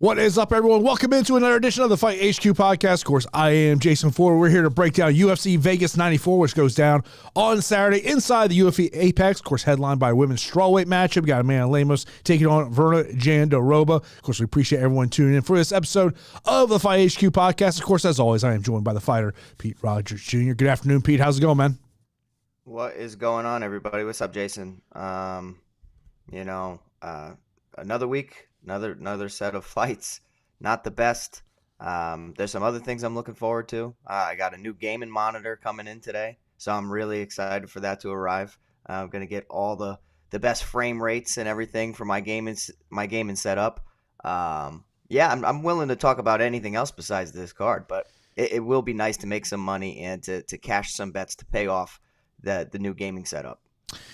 What is up, everyone? Welcome into another edition of the Fight HQ podcast. Of course, I am Jason Floyd. We're here to break down UFC Vegas 94, which goes down on Saturday inside the UFC Apex. Of course, headlined by a women's strawweight matchup. We got a man, Lemos, taking on Virna Jandiroba. Of course, we appreciate everyone tuning in for this episode of the Fight HQ podcast. Of course, as always, I am joined by the fighter, Pete Rogers Jr. Good afternoon, Pete. How's it going, man? What is going on, everybody? What's up, Jason? Another week. Another set of fights. Not the best. There's some other things I'm looking forward to. I got a new gaming monitor coming in today, so I'm really excited for that to arrive. I'm going to get all the best frame rates and everything for my gaming setup. I'm willing to talk about anything else besides this card, but it will be nice to make some money and to cash some bets to pay off the new gaming setup.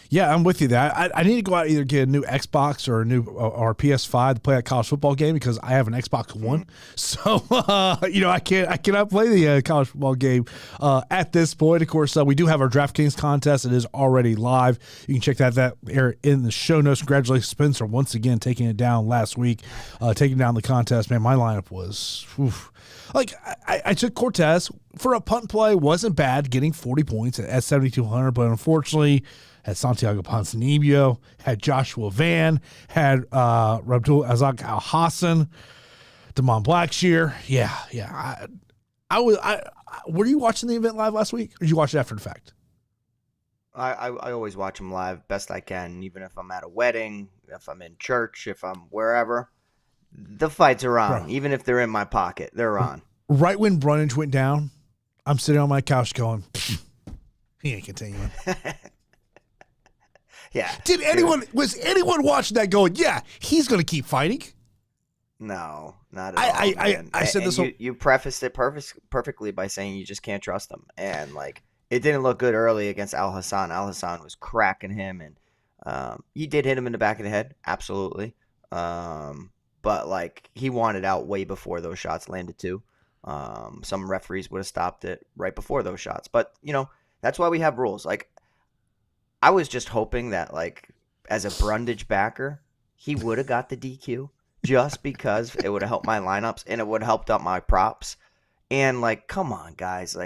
Yeah, I'm with you there. I need to go out and either get a new Xbox or a new or PS5 to play that college football game because I have an Xbox One. So I cannot play the college football game at this point. Of course, we do have our DraftKings contest. It is already live. You can check that there in the show notes. Congratulations, Spencer, once again taking it down last week, taking down the contest. Man, my lineup was. Oof. Like, I took Cortez for a punt play. Wasn't bad, getting 40 points at 7,200, but unfortunately had Santiago Ponzinibbio, had Joshua Van, had Rabdul Azak Al Hassan, Damon Blackshear. Yeah. Were you watching the event live last week, or did you watch it after the fact? I always watch them live best I can, even if I'm at a wedding, if I'm in church, if I'm wherever. The fights are on. Bro. Even if they're in my pocket, they're on. Right when Brunage went down, I'm sitting on my couch going, he ain't continuing. Yeah. Was anyone watching that going, yeah, he's going to keep fighting? No, not at all. I said this. You prefaced it perfectly by saying you just can't trust him. And, it didn't look good early against Al Hassan. Al Hassan was cracking him. And he did hit him in the back of the head. Absolutely. But, he wanted out way before those shots landed, too. Some referees would have stopped it right before those shots. But, that's why we have rules. I was just hoping that, as a Brundage backer, he would have got the DQ just because it would have helped my lineups and it would have helped up my props. And, come on, guys.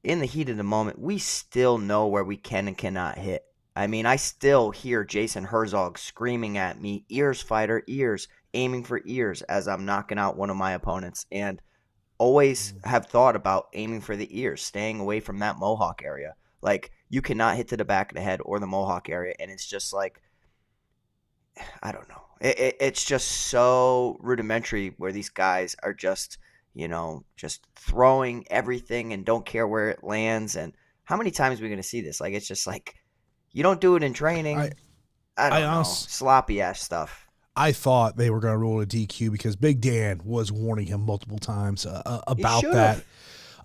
In the heat of the moment, we still know where we can and cannot hit. I mean, I still hear Jason Herzog screaming at me, ears, fighter, ears, aiming for ears as I'm knocking out one of my opponents. And always have thought about aiming for the ears, staying away from that mohawk area. You cannot hit to the back of the head or the mohawk area, and it's just I don't know. It's just so rudimentary where these guys are just, just throwing everything and don't care where it lands. And how many times are we going to see this? It's just you don't do it in training. I don't know. Sloppy-ass stuff. I thought they were going to roll a DQ because Big Dan was warning him multiple times about that.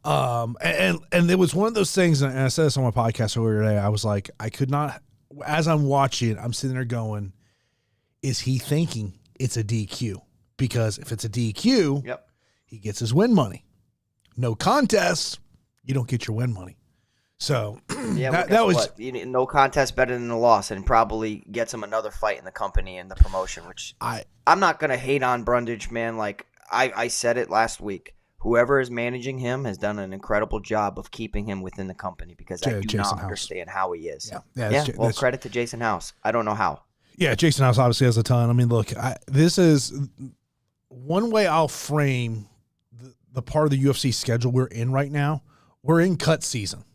And it was one of those things, and I said this on my podcast earlier today, I was like, I could not, as I'm watching it, I'm sitting there going, is he thinking it's a DQ? Because if it's a DQ, yep, he gets his win money. No contest, you don't get your win money. So yeah, that was no contest better than a loss, and probably gets him another fight in the company and the promotion, which I'm not going to hate on Brundage, man. I said it last week. Whoever is managing him has done an incredible job of keeping him within the company because I do not understand how he is. Well, credit to Jason House. I don't know how. Yeah, Jason House obviously has a ton. I mean, look, this is one way I'll frame the part of the UFC schedule we're in right now. We're in cut season.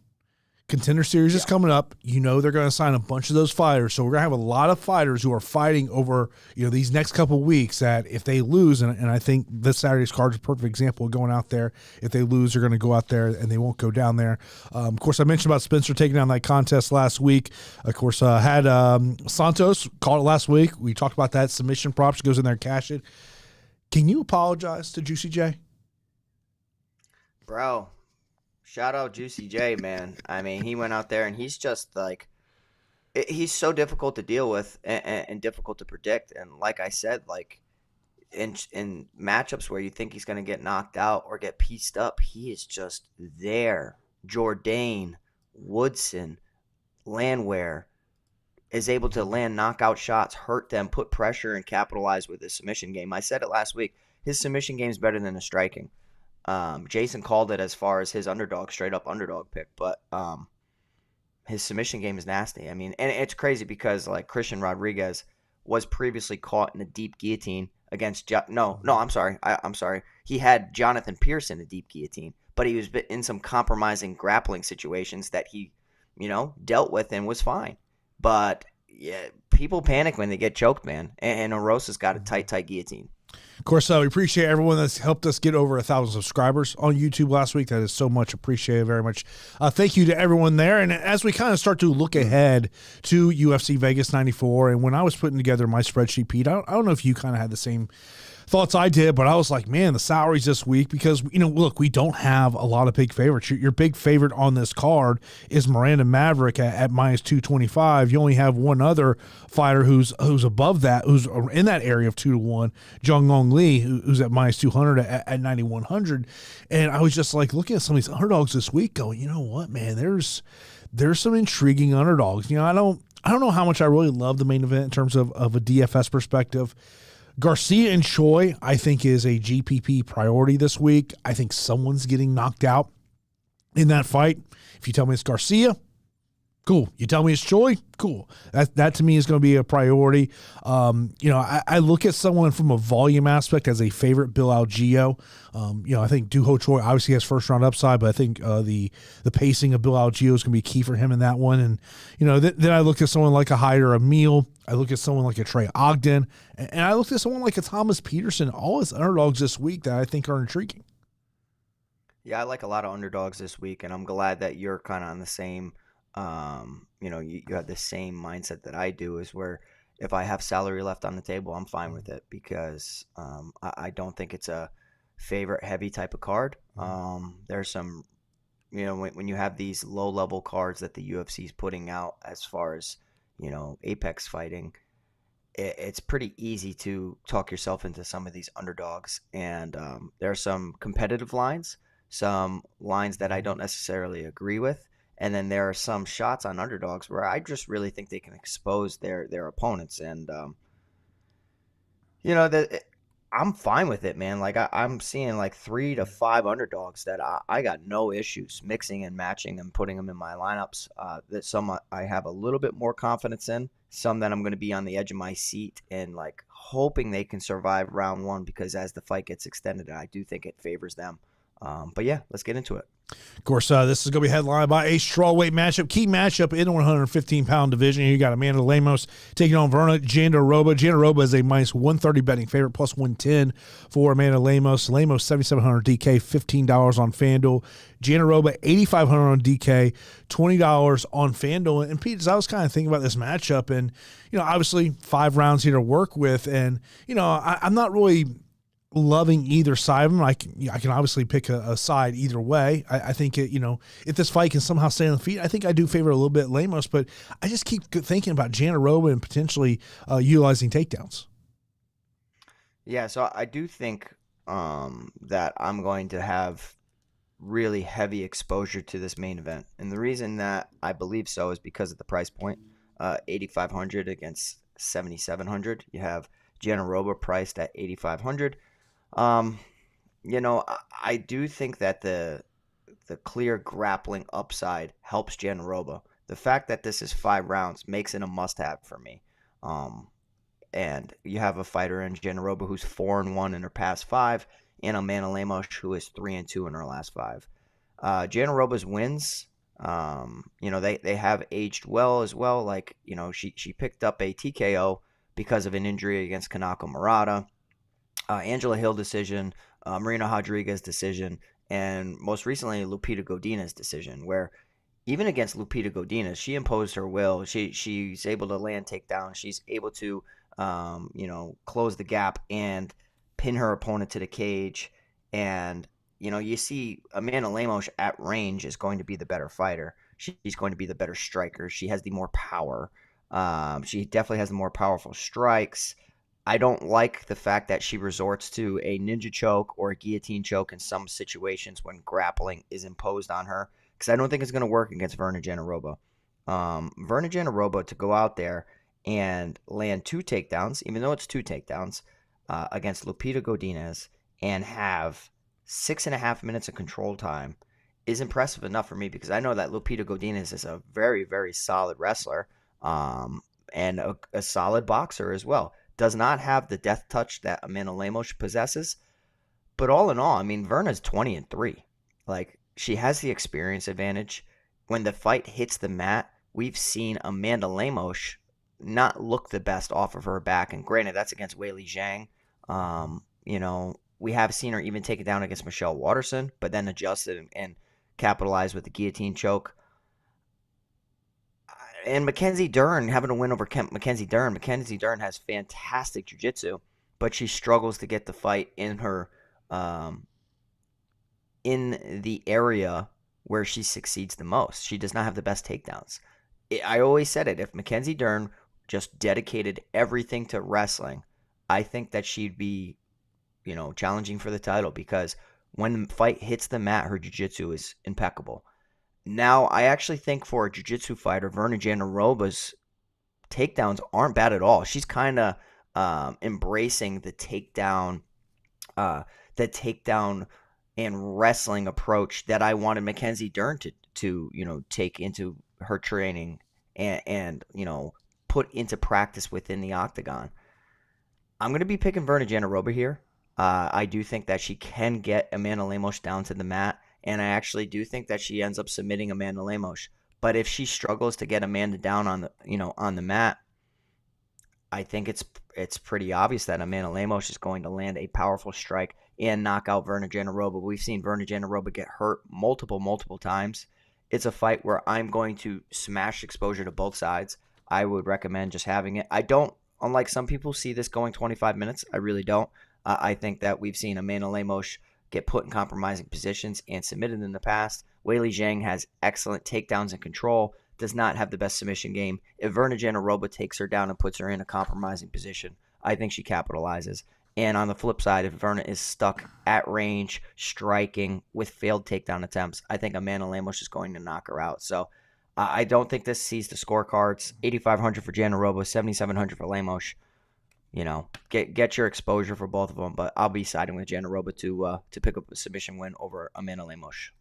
Contender Series is coming up. They're going to sign a bunch of those fighters. So we're going to have a lot of fighters who are fighting over, these next couple of weeks that if they lose, and I think this Saturday's card is a perfect example of going out there. If they lose, they're going to go out there and they won't go down there. Of course, I mentioned about Spencer taking down that contest last week. Of course, had Santos called it last week. We talked about that. Submission props goes in there and cash it. Can you apologize to Juicy J? Bro. Shout out Juicy J, man. I mean, he went out there and he's just he's so difficult to deal with and difficult to predict. And like I said, in matchups where you think he's going to get knocked out or get pieced up, he is just there. Jourdain, Woodson, Landwehr is able to land knockout shots, hurt them, put pressure, and capitalize with his submission game. I said it last week. his submission game is better than his striking. Jason called it as far as his straight up underdog pick, but his submission game is nasty. I mean, and it's crazy because like Christian Rodriguez was previously caught in a deep guillotine against I'm sorry. He had Jonathan Pierce in a deep guillotine, but he was in some compromising grappling situations that he, dealt with and was fine. But yeah, people panic when they get choked, man. And Orosa's got a tight guillotine. Of course, we appreciate everyone that's helped us get over 1,000 subscribers on YouTube last week. That is so much appreciated, very much. Thank you to everyone there. And as we kind of start to look ahead to UFC Vegas 94, and when I was putting together my spreadsheet, Pete, I don't know if you kind of had the same thoughts I did, but I was like, man, the salaries this week, because, look, we don't have a lot of big favorites. Your big favorite on this card is Miranda Maverick at minus 225. You only have one other fighter who's above that, who's in that area of 2-1, JeongYeong Lee, who's at minus 200 at 9,100. And I was just like looking at some of these underdogs this week going, you know what, man, there's some intriguing underdogs. I don't know how much I really love the main event in terms of a DFS perspective. Garcia and Choi, I think, is a GPP priority this week. I think someone's getting knocked out in that fight. If you tell me it's Garcia, cool. You tell me it's Choi, cool. That to me is going to be a priority. I look at someone from a volume aspect as a favorite, Bill Algeo. I think DooHoo Choi obviously has first round upside, but I think the pacing of Bill Algeo is going to be key for him in that one. And then I look at someone like a Hyder, Amil. I look at someone like a Trey Ogden, and I look at someone like a Thomas Peterson. All his underdogs this week that I think are intriguing. Yeah, I like a lot of underdogs this week, and I'm glad that you're kind of on the same. You have the same mindset that I do, is where if I have salary left on the table, I'm fine with it, because I don't think it's a favorite heavy type of card. There's some, when you have these low level cards that the UFC is putting out as far as, Apex fighting, it's pretty easy to talk yourself into some of these underdogs. And there are some competitive lines, some lines that I don't necessarily agree with. And then there are some shots on underdogs where I just really think they can expose their opponents. And, I'm fine with it, man. Like I'm seeing like 3 to 5 underdogs that I got no issues mixing and matching and putting them in my lineups. That some I have a little bit more confidence in, some that I'm going to be on the edge of my seat and like hoping they can survive round 1, because as the fight gets extended, I do think it favors them. But yeah, let's get into it. Of course, this is going to be headlined by a strawweight matchup. Key matchup in the 115-pound division. You got Amanda Lemos taking on Virna Jandiroba. Jandiroba is a minus 130 betting favorite, plus 110 for Amanda Lemos. Lemos, 7,700 DK, $15 on FanDuel. Jandiroba, 8,500 on DK, $20 on FanDuel. And Pete, as I was kind of thinking about this matchup, and, obviously 5 rounds here to work with, and, I'm not really loving either side of them. I can obviously pick a side either way. I think if this fight can somehow stay on the feet, I think I do favor a little bit Lemos, but I just keep thinking about Jandiroba and potentially utilizing takedowns. Yeah, so I do think that I'm going to have really heavy exposure to this main event, and the reason that I believe so is because of the price point. 8,500 against 7,700. You have Jandiroba priced at 8,500. I do think that the clear grappling upside helps Jandiroba. The fact that this is 5 rounds makes it a must-have for me. And you have a fighter in Jandiroba who's 4-1 in her past 5, and Amanda Lemos who is 3-2 in her last 5. Jandiroba's wins, they have aged well as well. Like, she picked up a TKO because of an injury against Kanako Murata, Angela Hill decision, Marina Rodriguez decision, and most recently Lupita Godinez's decision, where even against Lupita Godinez, she imposed her will. She's able to land takedown. She's able to, close the gap and pin her opponent to the cage. And, you see Amanda Lemos at range is going to be the better fighter. She's going to be the better striker. She has the more power. She definitely has the more powerful strikes. I don't like the fact that she resorts to a ninja choke or a guillotine choke in some situations when grappling is imposed on her, because I don't think it's going to work against Virna Jandiroba. Virna Jandiroba to go out there and land 2 takedowns, even though it's 2 takedowns, against Lupita Godinez and have 6.5 minutes of control time is impressive enough for me, because I know that Lupita Godinez is a very, very solid wrestler, and a solid boxer as well. Does not have the death touch that Amanda Lemos possesses. But all in all, I mean, Virna's 20-3. Like, she has the experience advantage. When the fight hits the mat, we've seen Amanda Lemos not look the best off of her back. And granted, that's against Weili Zhang. We have seen her even take it down against Michelle Waterson, but then adjusted and capitalized with the guillotine choke. And Mackenzie Dern, having a win over Mackenzie Dern. Mackenzie Dern has fantastic jiu-jitsu, but she struggles to get the fight in her in the area where she succeeds the most. She does not have the best takedowns. I always said it. If Mackenzie Dern just dedicated everything to wrestling, I think that she'd be, challenging for the title, because when the fight hits the mat, her jiu-jitsu is impeccable. Now, I actually think for a jiu-jitsu fighter, Virna Jandiroba's takedowns aren't bad at all. She's kind of embracing the takedown and wrestling approach that I wanted Mackenzie Dern to take into her training and put into practice within the octagon. I'm going to be picking Virna Jandiroba here. I do think that she can get Amanda Lemos down to the mat, and I actually do think that she ends up submitting Amanda Lemos. But if she struggles to get Amanda down on the mat, I think it's pretty obvious that Amanda Lemos is going to land a powerful strike and knock out Virna Jandiroba. We've seen Virna Jandiroba get hurt multiple times. It's a fight where I'm going to smash exposure to both sides. I would recommend just having it. I don't, unlike some people, see this going 25 minutes. I really don't. I think that we've seen Amanda Lemos get put in compromising positions and submitted in the past. Weili Zhang has excellent takedowns and control, does not have the best submission game. If Virna Jandiroba takes her down and puts her in a compromising position, I think she capitalizes. And on the flip side, if Virna is stuck at range, striking with failed takedown attempts, I think Amanda Lemos is going to knock her out. So I don't think this sees the scorecards. 8,500 for Jandiroba, 7,700 for Lemos. Get your exposure for both of them, but I'll be siding with Jandiroba to pick up a submission win over Amanda Lemos.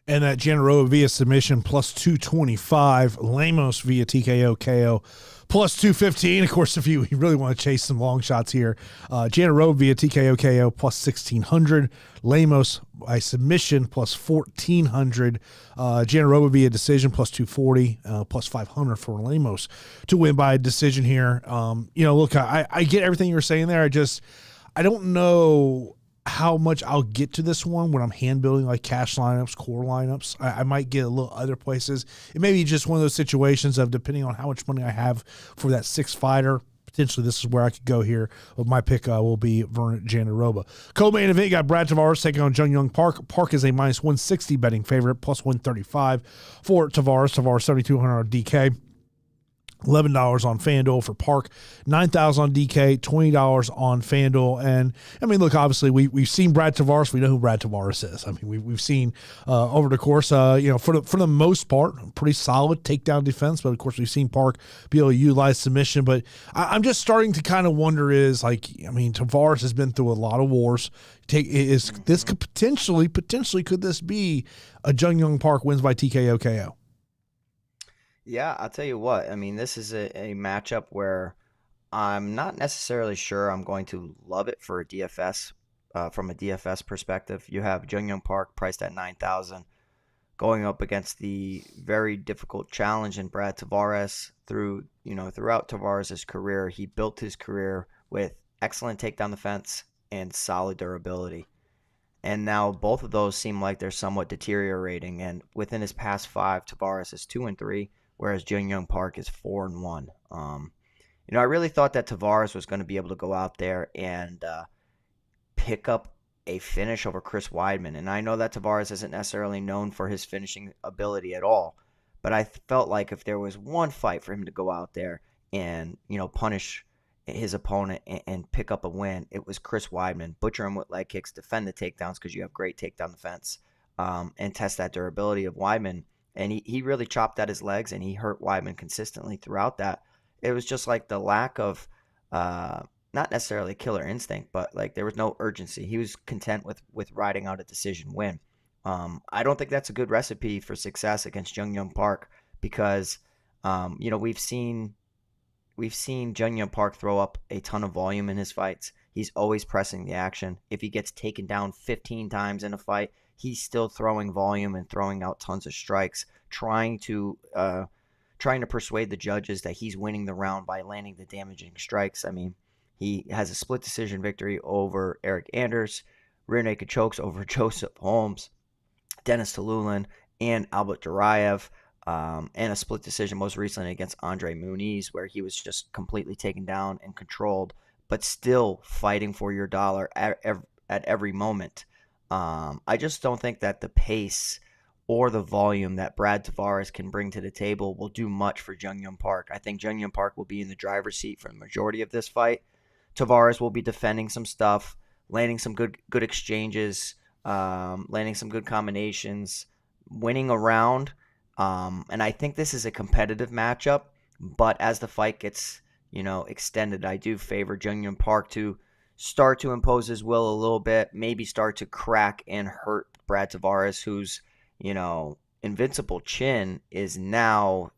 And that Jandiroba via submission plus 225, Lemos via TKO KO plus 215. Of course, if you really want to chase some long shots here, Jandiroba via TKO KO plus 1600, Lemos by submission plus 1400, Jandiroba via decision plus 240, plus 500 for Lemos to win by a decision here. Look, I get everything you were saying there. I don't know how much I'll get to this one when I'm hand building like cash lineups, core lineups. I might get a little other places. It may be just one of those situations of depending on how much money I have for that sixth fighter. Potentially this is where I could go here. But my pick will be Virna Jandiroba. Co-main event, you got Brad Tavares taking on JunYeong Park. Park is a minus 160 betting favorite, plus 135 for Tavares. Tavares 7,200 on DK. $11 on FanDuel for Park, $9,000 on DK, $20 on FanDuel. And I mean, look, obviously we've seen Brad Tavares. We know who Brad Tavares is. I mean, we've seen over the course, for the most part, pretty solid takedown defense. But of course, we've seen Park be able to utilize submission. But I'm just starting to kind of wonder Tavares has been through a lot of wars. Could this be a JunYeong Park wins by TKO KO? Yeah, I'll tell you what. I mean, this is a matchup where I'm not necessarily sure I'm going to love it for a DFS. From a DFS perspective, you have JunYeong Park priced at 9,000, going up against the very difficult challenge in Brad Tavares. Throughout Tavares' career, he built his career with excellent takedown defense and solid durability. And now both of those seem like they're somewhat deteriorating. And within his past 5, Tavares is 2-3. Whereas JunYeong Park is 4-1. I really thought that Tavares was going to be able to go out there and pick up a finish over Chris Weidman. And I know that Tavares isn't necessarily known for his finishing ability at all. But I felt like if there was one fight for him to go out there and, punish his opponent and pick up a win, it was Chris Weidman. Butcher him with leg kicks, defend the takedowns because you have great takedown defense, and test that durability of Weidman. And he really chopped at his legs, and he hurt Weidman consistently throughout that. It was just like the lack of not necessarily killer instinct, but like there was no urgency. He was content with riding out a decision win. I don't think that's a good recipe for success against JeongYeong Park because, we've seen JunYong Park throw up a ton of volume in his fights. He's always pressing the action. If he gets taken down 15 times in a fight, he's still throwing volume and throwing out tons of strikes, trying to persuade the judges that he's winning the round by landing the damaging strikes. I mean, he has a split decision victory over Eric Anders, rear naked chokes over Joseph Holmes, Dennis Talulin, and Albert Duraev. And a split decision most recently against Andre Muniz, where he was just completely taken down and controlled, but still fighting for your dollar at every moment. I just don't think that the pace or the volume that Brad Tavares can bring to the table will do much for JeongYeong Park. I think JeongYeong Park will be in the driver's seat for the majority of this fight. Tavares will be defending some stuff, landing some good exchanges, landing some good combinations, winning a round. And I think this is a competitive matchup, but as the fight gets, extended, I do favor JeongYeong Park to start to impose his will a little bit, maybe start to crack and hurt Brad Tavares, whose, invincible chin is now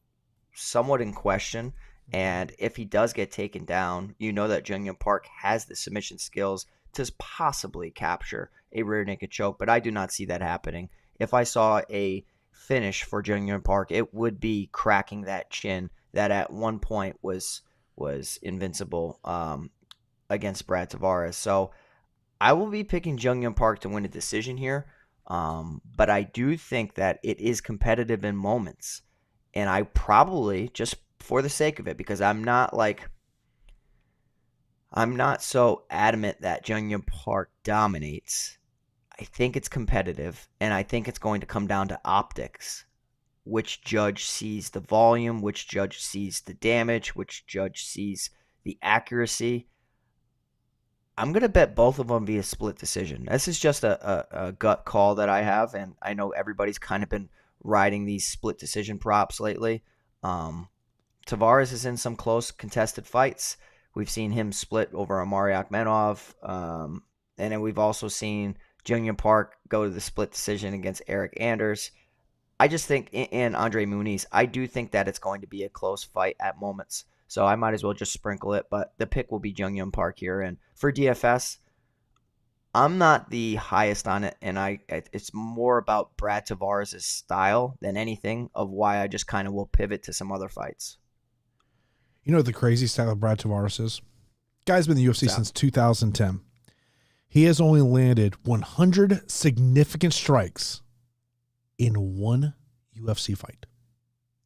somewhat in question. And if he does get taken down, that JeongYeong Park has the submission skills to possibly capture a rear naked choke, but I do not see that happening. If I saw a finish for JeongYeong Park, it would be cracking that chin that at one point was invincible against Brad Tavares. So I will be picking JeongYeong Park to win a decision here, but I do think that it is competitive in moments, and I probably, just for the sake of it, because I'm not so adamant that JeongYeong Park dominates. I think it's competitive, and I think it's going to come down to optics. Which judge sees the volume, which judge sees the damage, which judge sees the accuracy. I'm going to bet both of them via split decision. This is just a gut call that I have, and I know everybody's kind of been riding these split decision props lately. Tavares is in some close contested fights. We've seen him split over Amari Akhmedov, and then we've also seen JeongYeong Park go to the split decision against Eric Anders. I just think, and Andre Muniz, I do think that it's going to be a close fight at moments. So I might as well just sprinkle it, but the pick will be JeongYeong Park here. And for DFS, I'm not the highest on it, and it's more about Brad Tavares' style than anything of why I just kind of will pivot to some other fights. You know what the crazy style of Brad Tavares is? Guy's been in the UFC since 2010. He has only landed 100 significant strikes in one UFC fight.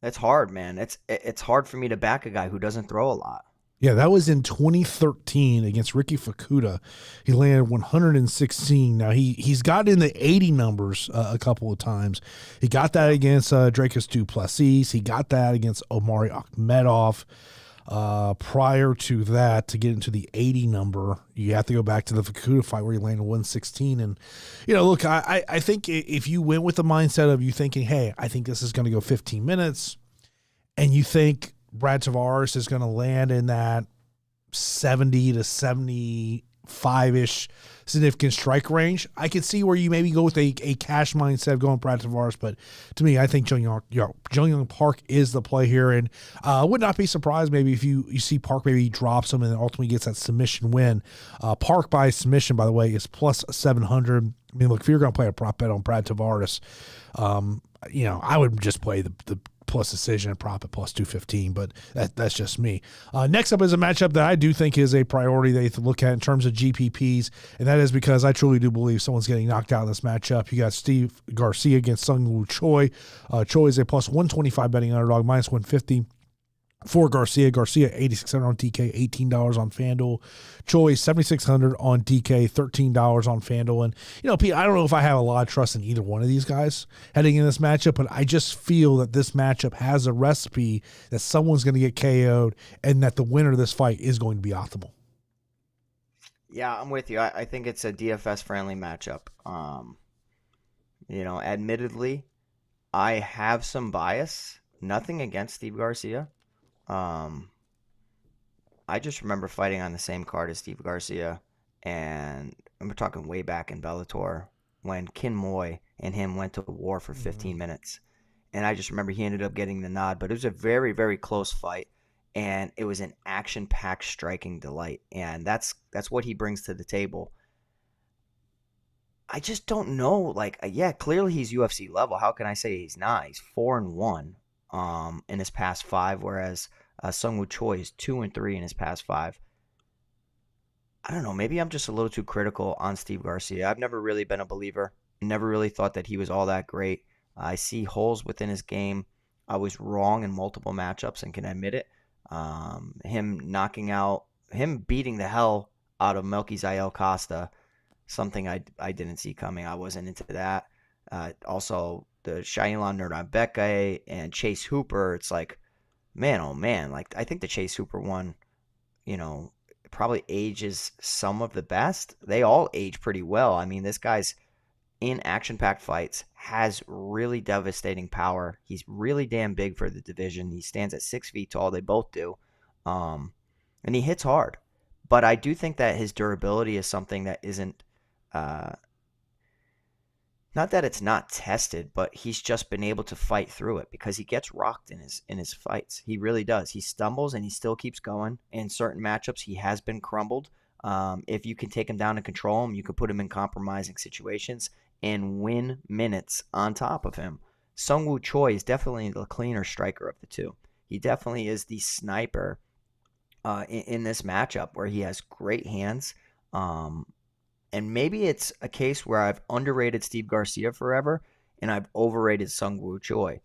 That's hard, man. It's hard for me to back a guy who doesn't throw a lot. Yeah, that was in 2013 against Ricky Fukuda. He landed 116. Now, he's gotten in the 80 numbers a couple of times. He got that against Dracus du Plessis. He got that against Omari Akhmedov. Prior to that, to get into the 80 number, you have to go back to the Fukuda fight where he landed 116. And, look, I think if you went with the mindset of you thinking, hey, I think this is going to go 15 minutes, and you think Brad Tavares is going to land in that 70 to 75-ish significant strike range, I could see where you maybe go with a cash mindset of going Brad Tavares. But to me, I think JeongYeong Park is the play here. And I would not be surprised maybe if you see Park maybe drops him and ultimately gets that submission win. Park by submission, by the way, is plus 700. I mean, look, if you're going to play a prop bet on Brad Tavares, I would just play the plus decision and prop at plus 215, but that's just me. Next up is a matchup that I do think is a priority that you have to look at in terms of GPPs, and that is because I truly do believe someone's getting knocked out in this matchup. You got Steve Garcia against SeungWoo Choi. Choi is a plus 125 betting underdog, minus 150. For Garcia, 8,600 on DK, $18 on FanDuel. Choi, 7,600 on DK, $13 on FanDuel. And, Pete, I don't know if I have a lot of trust in either one of these guys heading in this matchup, but I just feel that this matchup has a recipe that someone's going to get KO'd and that the winner of this fight is going to be optimal. Yeah, I'm with you. I think it's a DFS-friendly matchup. Admittedly, I have some bias. Nothing against Steve Garcia. I just remember fighting on the same card as Steve Garcia, and we're talking way back in Bellator when Kin Moy and him went to war for 15 minutes. And I just remember he ended up getting the nod, but it was a very, very close fight, and it was an action-packed striking delight, and that's what he brings to the table. I just don't know. Like, yeah, clearly he's UFC level. How can I say he's not? He's 4-1 in his past 5, whereas SeungWoo Choi is 2-3 in his past 5. I don't know. Maybe I'm just a little too critical on Steve Garcia. I've never really been a believer. Never really thought that he was all that great. I see holes within his game. I was wrong in multiple matchups and can admit it. Him beating the hell out of Melky Zael Costa, something I didn't see coming. I wasn't into that. Also, the Shayilan Nurmagomedov and Chase Hooper, it's like, man, oh man. Like, I think the Chase Hooper one, probably ages some of the best. They all age pretty well. I mean, this guy's in action-packed fights, has really devastating power. He's really damn big for the division. He stands at 6 feet tall. They both do. And he hits hard. But I do think that his durability is something that isn't not that it's not tested, but he's just been able to fight through it because he gets rocked in his fights. He really does. He stumbles and he still keeps going. In certain matchups, he has been crumbled. If you can take him down and control him, you can put him in compromising situations and win minutes on top of him. SeungWoo Choi is definitely the cleaner striker of the two. He definitely is the sniper in this matchup where he has great hands. And maybe it's a case where I've underrated Steve Garcia forever and I've overrated SeungWoo Choi.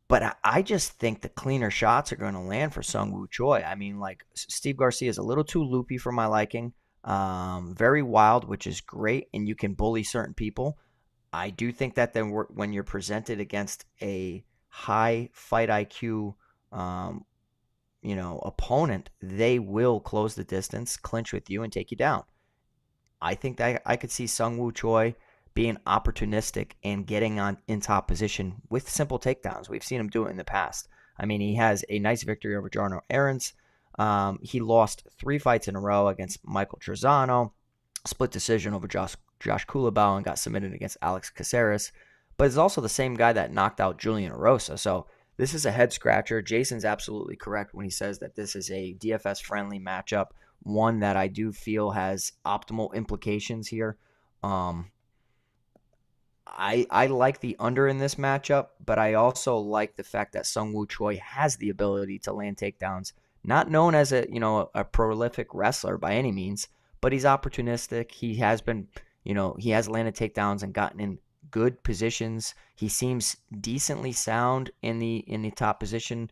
But I just think the cleaner shots are going to land for SeungWoo Choi. I mean, like, Steve Garcia is a little too loopy for my liking. Very wild, which is great, and you can bully certain people. I do think that then when you're presented against a high fight IQ, opponent, they will close the distance, clinch with you, and take you down. I think that I could see SeungWoo Choi being opportunistic and getting in top position with simple takedowns. We've seen him do it in the past. I mean, he has a nice victory over Jarno Aarons. He lost 3 fights in a row against Michael Trezano, split decision over Josh Holobaugh, and got submitted against Alex Caceres. But it's also the same guy that knocked out Julian Erosa. So this is a head scratcher. Jason's absolutely correct when he says that this is a DFS friendly matchup, one that I do feel has optimal implications here. I like the under in this matchup, but I also like the fact that SeungWoo Choi has the ability to land takedowns. Not known as a prolific wrestler by any means, but he's opportunistic. He has been, he has landed takedowns and gotten in good positions. He seems decently sound in the top position,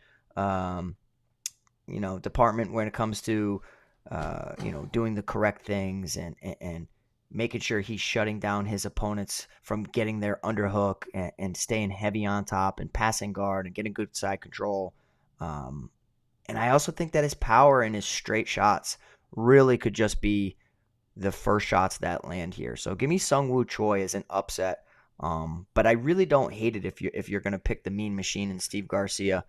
department when it comes to, doing the correct things and making sure he's shutting down his opponents from getting their underhook and staying heavy on top and passing guard and getting good side control. And I also think that his power and his straight shots really could just be the first shots that land here. So give me SeungWoo Choi as an upset. But I really don't hate it if you're going to pick the mean machine in Steve Garcia.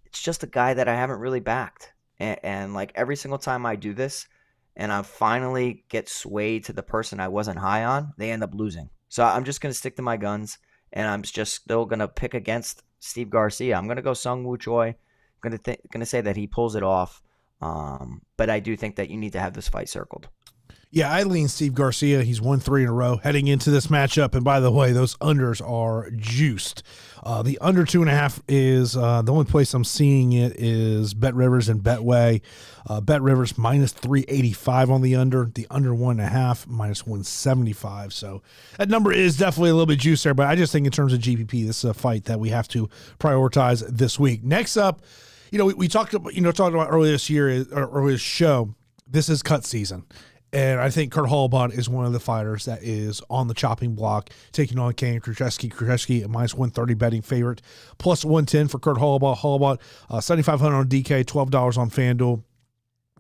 It's just a guy that I haven't really backed. And like every single time I do this and I finally get swayed to the person I wasn't high on, they end up losing. So I'm just going to stick to my guns and I'm just still going to pick against Steve Garcia. I'm going to go SeungWoo Choi. I'm going to say that he pulls it off. But I do think that you need to have this fight circled. Yeah, I lean Steve Garcia. He's won 3 in a row heading into this matchup. And by the way, those unders are juiced. The under 2.5 is the only place I'm seeing it is Bet Rivers and Betway. Bet Rivers minus 385 on the under 1.5 minus 175. So that number is definitely a little bit juiced there. But I just think in terms of GPP, this is a fight that we have to prioritize this week. Next up, we talked about earlier this year or earlier this show. This is cut season. And I think Kurt Holobaugh is one of the fighters that is on the chopping block, taking on Kaynan Kruschewsky. Kruschewsky, a minus 130 betting favorite, plus 110 for Kurt Holobaugh. Holobaugh, $7,500 on DK, $12 on FanDuel.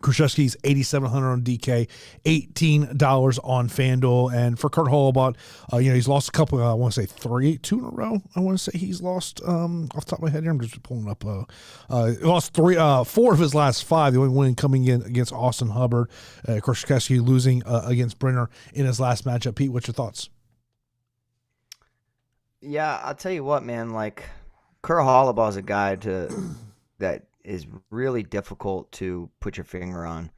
Kruschewsky's 8,700 on DK, $18 on FanDuel. And for Kurt Holobaugh, he's lost a couple, I want to say two in a row. I want to say he's lost, off the top of my head here, I'm just pulling up, he lost four of his last five, the only win coming in against Austin Hubbard. Kruschewsky losing against Brenner in his last matchup. Pete, what's your thoughts? Yeah, I'll tell you what, man, like, Kurt Holobaugh is a guy that is really difficult to put your finger on.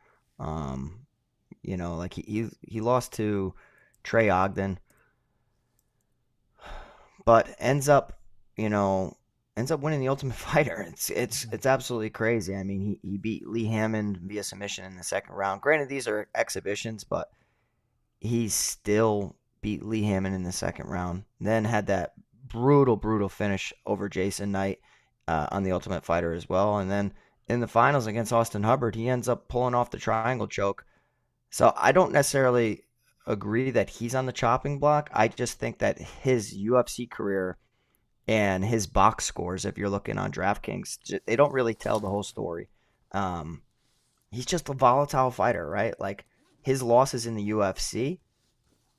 Like he lost to Trey Ogden, but ends up winning the Ultimate Fighter. It's absolutely crazy. I mean, he beat Lee Hammond via submission in the second round. Granted, these are exhibitions, but he still beat Lee Hammond in the second round. Then had that brutal finish over Jason Knight on the Ultimate Fighter as well. And then in the finals against Austin Hubbard, he ends up pulling off the triangle choke. So I don't necessarily agree that he's on the chopping block. I just think that his UFC career and his box scores, if you're looking on DraftKings, they don't really tell the whole story. He's just a volatile fighter, right? Like, his losses in the UFC,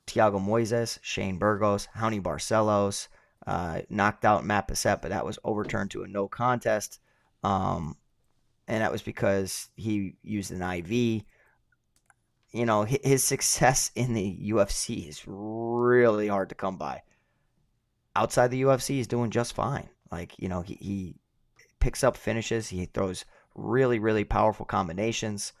Thiago Moises, Shane Burgos, Raoni Barcelos, knocked out Matt Bessette, but that was overturned to a no contest. And that was because he used an IV. His success in the UFC is really hard to come by. Outside the UFC, he's doing just fine. Like, he picks up finishes. He throws really, really powerful combinations,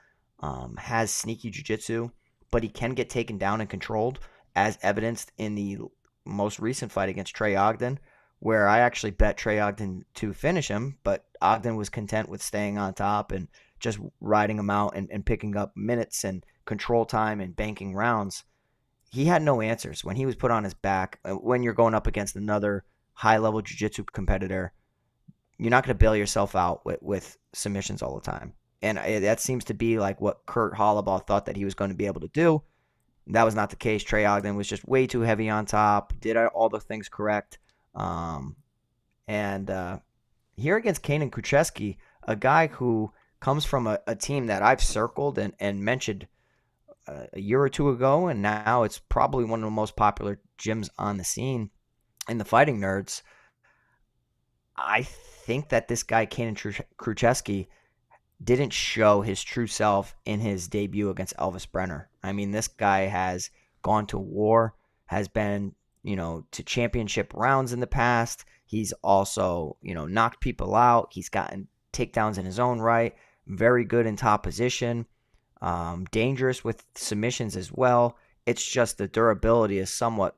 has sneaky jiu-jitsu, but he can get taken down and controlled, as evidenced in the most recent fight against Trey Ogden, where I actually bet Trey Ogden to finish him, but Ogden was content with staying on top and just riding him out and picking up minutes and control time and banking rounds. He had no answers when he was put on his back. When you're going up against another high-level jiu-jitsu competitor, you're not going to bail yourself out with submissions all the time. And that seems to be like what Kurt Holobaugh thought that he was going to be able to do. That was not the case. Trey Ogden was just way too heavy on top, did all the things correct. Here against Kaynan Kruschewsky, a guy who comes from a team that I've circled and mentioned a year or two ago, and now it's probably one of the most popular gyms on the scene in the Fighting Nerds. I think that this guy, Kaynan Kruschewsky, didn't show his true self in his debut against Elvis Brenner. I mean, this guy has gone to war, has been, to championship rounds in the past. He's also, knocked people out. He's gotten takedowns in his own right. Very good in top position. Dangerous with submissions as well. It's just the durability is somewhat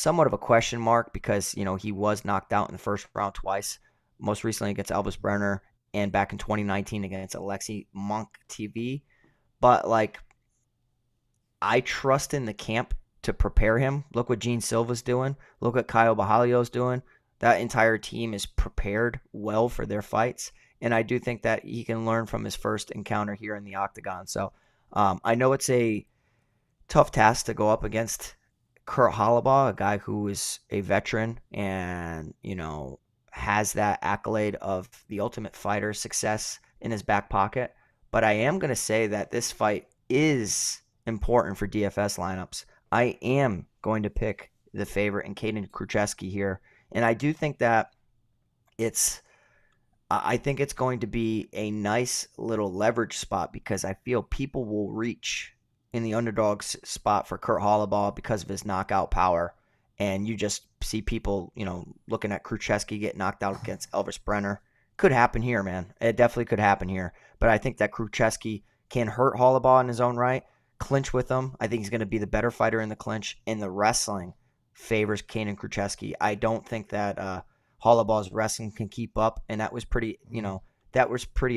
of a question mark because, he was knocked out in the first round twice, most recently against Elvis Brenner and back in 2019 against Alexei Monk TV. But, I trust in the camp to prepare him. Look what Gene Silva's doing. Look what Kyle Bahalio's doing. That entire team is prepared well for their fights. And I do think that he can learn from his first encounter here in the octagon. So I know it's a tough task to go up against Kurt Holobaugh, a guy who is a veteran and, has that accolade of the Ultimate Fighter success in his back pocket. But I am going to say that this fight is important for DFS lineups. I am going to pick the favorite in Kaynan Kruschewsky here. And I do think that I think it's going to be a nice little leverage spot because I feel people will reach in the underdog spot for Kurt Holobaugh because of his knockout power. And you just see people, looking at Kruschewsky get knocked out against Elvis Brenner. Could happen here, man. It definitely could happen here. But I think that Kruschewsky can hurt Holobaugh in his own right, clinch with him. I think he's going to be the better fighter in the clinch. And the wrestling favors Kaynan Kruschewsky. I don't think that Holobaugh's wrestling can keep up, and that was pretty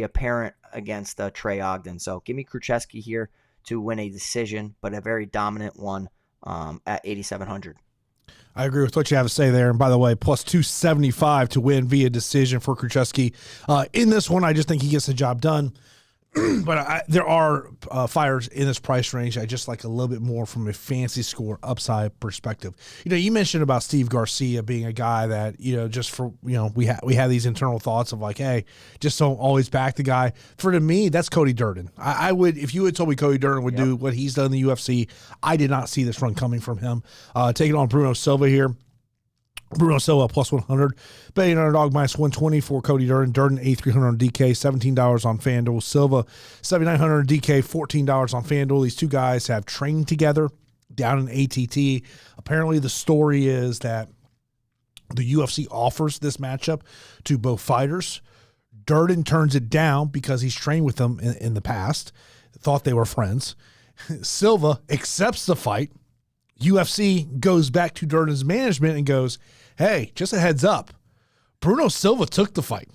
apparent against Trey Ogden. So give me Kruschewsky here to win a decision, but a very dominant one at 8,700. I agree with what you have to say there. And by the way, plus 275 to win via decision for Kruschewsky. In this one, I just think he gets the job done. But there are fighters in this price range I just like a little bit more from a fancy score upside perspective. You mentioned about Steve Garcia being a guy that, just for, we have these internal thoughts of like, hey, just don't always back the guy. For me, that's Cody Durden. I would, if you had told me Cody Durden would do what he's done in the UFC, I did not see this run coming from him. Taking on Bruno Silva here. Bruno Silva plus 100, betting underdog minus 120 for Cody Durden. Durden 8,300 on DK, $17 on FanDuel. Silva 7,900 on DK, $14 on FanDuel. These two guys have trained together down in ATT. Apparently, the story is that the UFC offers this matchup to both fighters. Durden turns it down because he's trained with them in the past, thought they were friends. Silva accepts the fight. UFC goes back to Durden's management and goes, hey, just a heads up, Bruno Silva took the fight.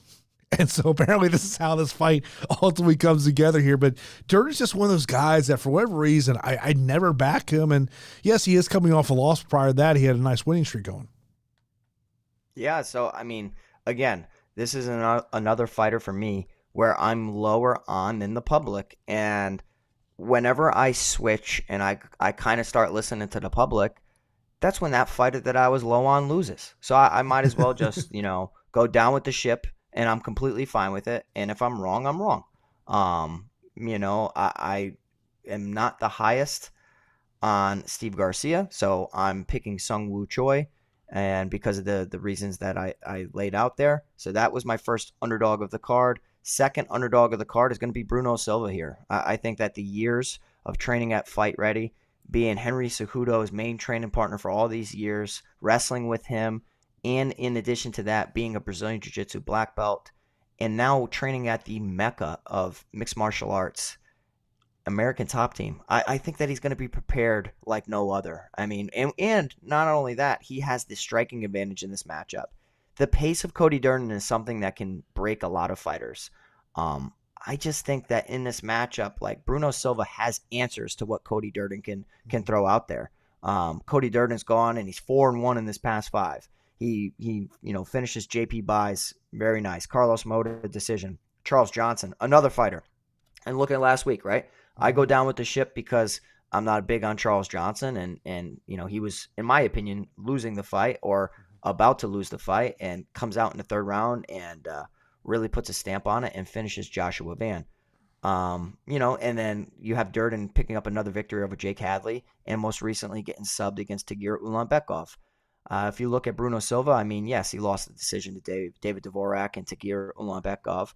And so apparently this is how this fight ultimately comes together here. But Durden's just one of those guys that for whatever reason, I never back him. And yes, he is coming off a loss. Prior to that, he had a nice winning streak going. Yeah, so, again, this is another fighter for me where I'm lower on than the public. And whenever I switch and I kind of start listening to the public, that's when that fighter that I was low on loses. So I might as well just, go down with the ship, and I'm completely fine with it. And if I'm wrong, I'm wrong. I am not the highest on Steve Garcia, so I'm picking SeungWoo Choi, and because of the reasons that I laid out there. So that was my first underdog of the card. Second underdog of the card is going to be Bruno Silva here. I think that the years of training at Fight Ready, being Henry Cejudo's main training partner for all these years, wrestling with him, and in addition to that, being a Brazilian Jiu-Jitsu black belt, and now training at the mecca of mixed martial arts, American Top Team. I think that he's going to be prepared like no other. And not only that, he has the striking advantage in this matchup. The pace of Cody Durden is something that can break a lot of fighters. I just think that in this matchup, like, Bruno Silva has answers to what Cody Durden can throw out there. Cody Durden's gone, and he's 4-1 in this past 5. He finishes JP Buys, very nice. Carlos Mota decision. Charles Johnson, another fighter. And look at last week, right? I go down with the ship because I'm not big on Charles Johnson, and he was, in my opinion, losing the fight or about to lose the fight, and comes out in the third round and really puts a stamp on it and finishes Joshua Van. And then you have Durden picking up another victory over Jake Hadley, and most recently getting subbed against Tagir Ulanbekov. If you look at Bruno Silva, yes, he lost the decision to David Dvorak and Tagir Ulanbekov.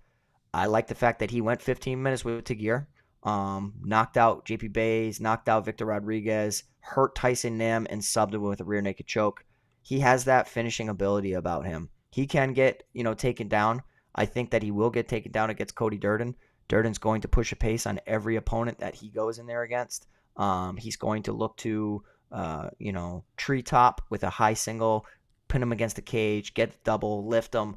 I like the fact that he went 15 minutes with Tagir, knocked out JP Bays, knocked out Victor Rodriguez, hurt Tyson Nam, and subbed him with a rear naked choke. He has that finishing ability about him. He can get, taken down. I think that he will get taken down against Cody Durden. Durden's going to push a pace on every opponent that he goes in there against. He's going to look to, treetop with a high single, pin him against the cage, get the double, lift him,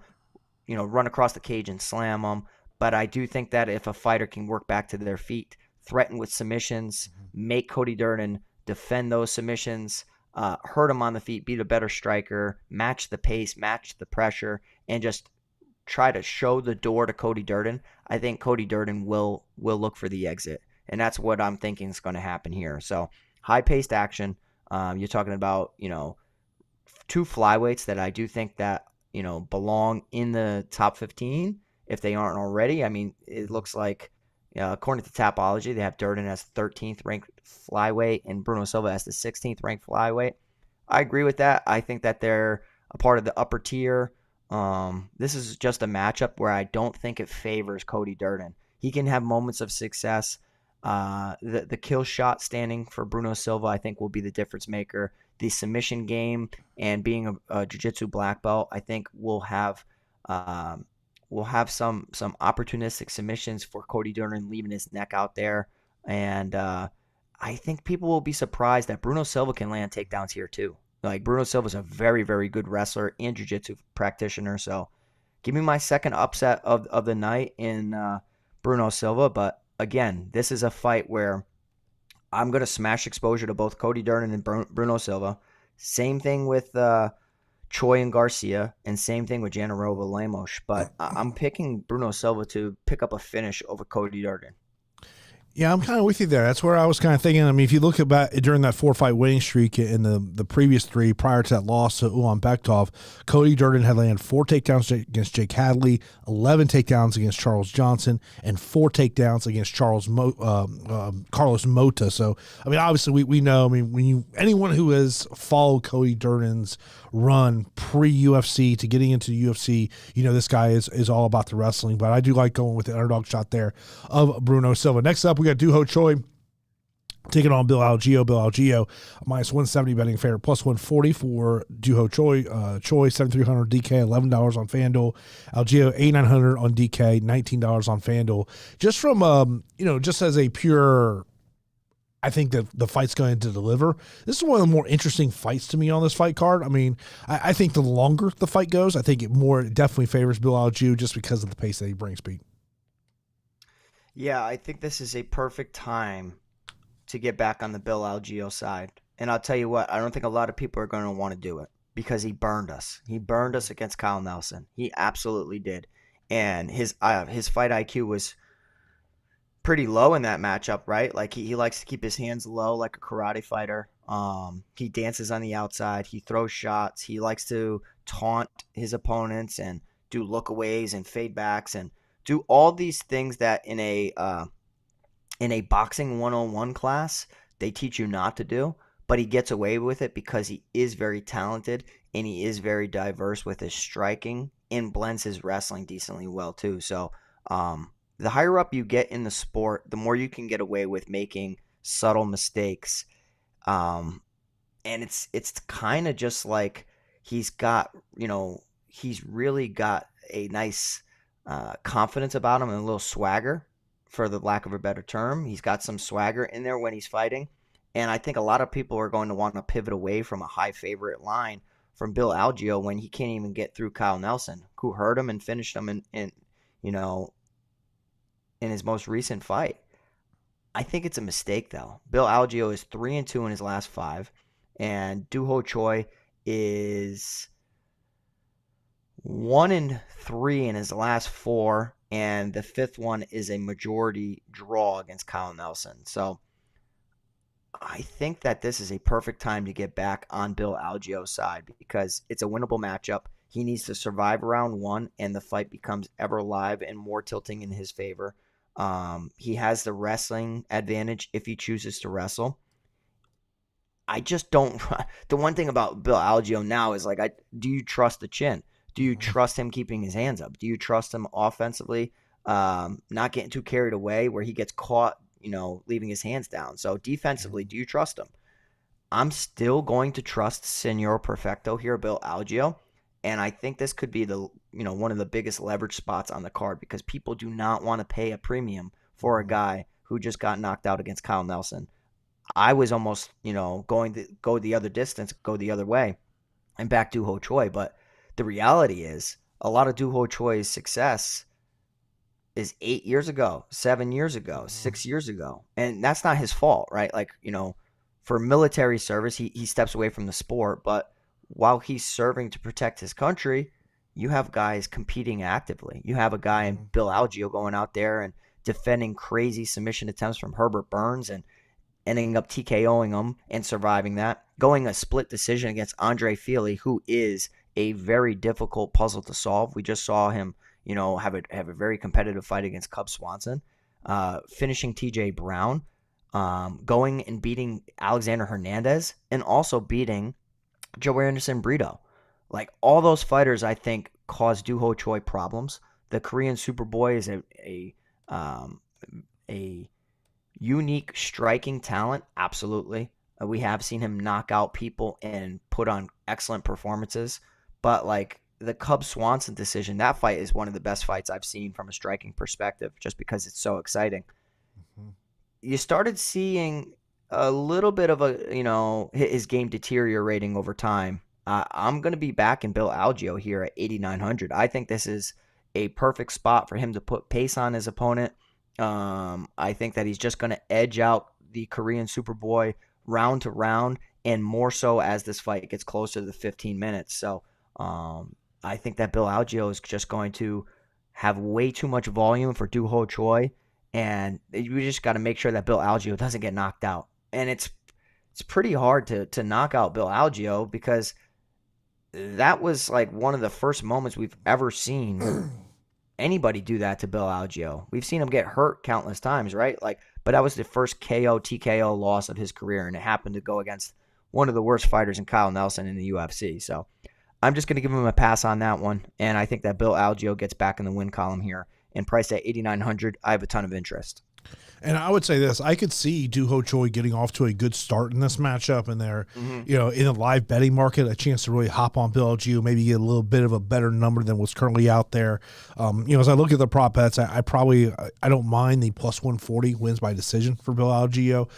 run across the cage and slam him. But I do think that if a fighter can work back to their feet, threaten with submissions, make Cody Durden defend those submissions, hurt him on the feet, be the better striker, match the pace, match the pressure, and just try to show the door to Cody Durden, I think Cody Durden will look for the exit. And that's what I'm thinking is going to happen here. So high-paced action. You're talking about, 2 flyweights that I do think that, belong in the top 15 if they aren't already. It looks like, according to Tapology, they have Durden as 13th ranked flyweight and Bruno Silva as the 16th ranked flyweight. I agree with that. I think that they're a part of the upper tier. This is just a matchup where I don't think it favors Cody Durden. He can have moments of success. The kill shot standing for Bruno Silva, I think, will be the difference maker. The submission game and being a jiu-jitsu black belt, I think will have some opportunistic submissions for Cody Durden, leaving his neck out there. And I think people will be surprised that Bruno Silva can land takedowns here too. Like, Bruno Silva is a very, very good wrestler and jiu-jitsu practitioner. So give me my second upset of the night in Bruno Silva. But again, this is a fight where I'm going to smash exposure to both Cody Durden and Bruno Silva. Same thing with Choi and Garcia, and same thing with Jandiroba Lemos. But I'm picking Bruno Silva to pick up a finish over Cody Durden. Yeah, I'm kind of with you there. That's where I was kind of thinking. I mean, if you look about during that 4-fight winning streak in the previous 3 prior to that loss to Ulan Bekhtov, Cody Durden had landed 4 takedowns against Jake Hadley, 11 takedowns against Charles Johnson, and 4 takedowns against Carlos Mota. So, I mean, obviously we know. I mean, anyone who has followed Cody Durden's run pre-UFC to getting into the UFC, you know this guy is all about the wrestling. But I do like going with the underdog shot there of Bruno Silva. Next up, we got DooHoo Choi taking on Bill Algeo. Bill Algeo, minus 170 betting favorite, plus 140 for DooHoo Choi. Choi, 7,300 DK, $11 on FanDuel. Algeo, 8,900 on DK, $19 on FanDuel. Just from, just as a pure, I think that the fight's going to deliver. This is one of the more interesting fights to me on this fight card. I mean, I think the longer the fight goes, I think it definitely favors Bill Algeo just because of the pace that he brings, Pete. Yeah, I think this is a perfect time to get back on the Bill Algeo side. And I'll tell you what, I don't think a lot of people are going to want to do it because he burned us. He burned us against Kyle Nelson. He absolutely did. And his fight IQ was pretty low in that matchup, right? Like he likes to keep his hands low like a karate fighter. He dances on the outside. He throws shots. He likes to taunt his opponents and do lookaways and fade backs and do all these things that in a boxing 101 class they teach you not to do, but he gets away with it because he is very talented and he is very diverse with his striking and blends his wrestling decently well too. So the higher up you get in the sport, the more you can get away with making subtle mistakes. And it's kind of just like he's really got a nice confidence about him and a little swagger, for the lack of a better term. He's got some swagger in there when he's fighting. And I think a lot of people are going to want to pivot away from a high favorite line from Bill Algeo when he can't even get through Kyle Nelson, who hurt him and finished him in his most recent fight. I think it's a mistake, though. Bill Algeo is 3-2 in his last 5, and DooHoo Choi is 1-3 in his last 4, and the 5th one is a majority draw against Kyle Nelson. So I think that this is a perfect time to get back on Bill Algeo's side because it's a winnable matchup. He needs to survive round 1, and the fight becomes ever live and more tilting in his favor. He has the wrestling advantage if he chooses to wrestle. I just don't. The one thing about Bill Algeo now is do you trust the chin? Do you trust him keeping his hands up? Do you trust him offensively, not getting too carried away where he gets caught, leaving his hands down? So defensively, do you trust him? I'm still going to trust Senor Perfecto here, Bill Algeo. And I think this could be one of the biggest leverage spots on the card because people do not want to pay a premium for a guy who just got knocked out against Kyle Nelson. I was almost, going to go the other distance, go the other way, and back DooHoo Choi. But the reality is a lot of DooHoo Choi's success is 8 years ago, 7 years ago, 6 years ago. And that's not his fault, right? For military service, he steps away from the sport. But while he's serving to protect his country, you have guys competing actively. You have a guy in Bill Algeo going out there and defending crazy submission attempts from Herbert Burns and ending up TKOing him and surviving that. Going a split decision against Andre Fili, who is a very difficult puzzle to solve. We just saw him, have a very competitive fight against Cub Swanson, finishing TJ Brown, going and beating Alexander Hernandez, and also beating Joe Anderson Brito. All those fighters, I think, cause DooHoo Choi problems. The Korean Superboy is a unique striking talent, absolutely. We have seen him knock out people and put on excellent performances. But the Cub Swanson decision, that fight is one of the best fights I've seen from a striking perspective, just because it's so exciting. Mm-hmm. You started seeing a little bit of his game deteriorating over time. I'm going to be back in Bill Algeo here at 8,900. I think this is a perfect spot for him to put pace on his opponent. I think that he's just going to edge out the Korean Superboy round to round, and more so as this fight gets closer to the 15 minutes. So I think that Bill Algeo is just going to have way too much volume for DooHoo Choi, and you just got to make sure that Bill Algeo doesn't get knocked out. And it's pretty hard to knock out Bill Algeo because that was like one of the first moments we've ever seen anybody do that to Bill Algeo. We've seen him get hurt countless times, right? Like, but that was the first KO TKO loss of his career, and it happened to go against one of the worst fighters in Kyle Nelson in the UFC. So I'm just going to give him a pass on that one, and I think that Bill Algeo gets back in the win column here. And priced at 8,900, I have a ton of interest. And I would say this: I could see DooHoo Choi getting off to a good start in this matchup, and there, you know, in the live betting market, a chance to really hop on Bill Algeo, maybe get a little bit of a better number than what's currently out there. You know, as I look at the prop bets, I don't mind the plus 140 wins by decision for Bill Algeo,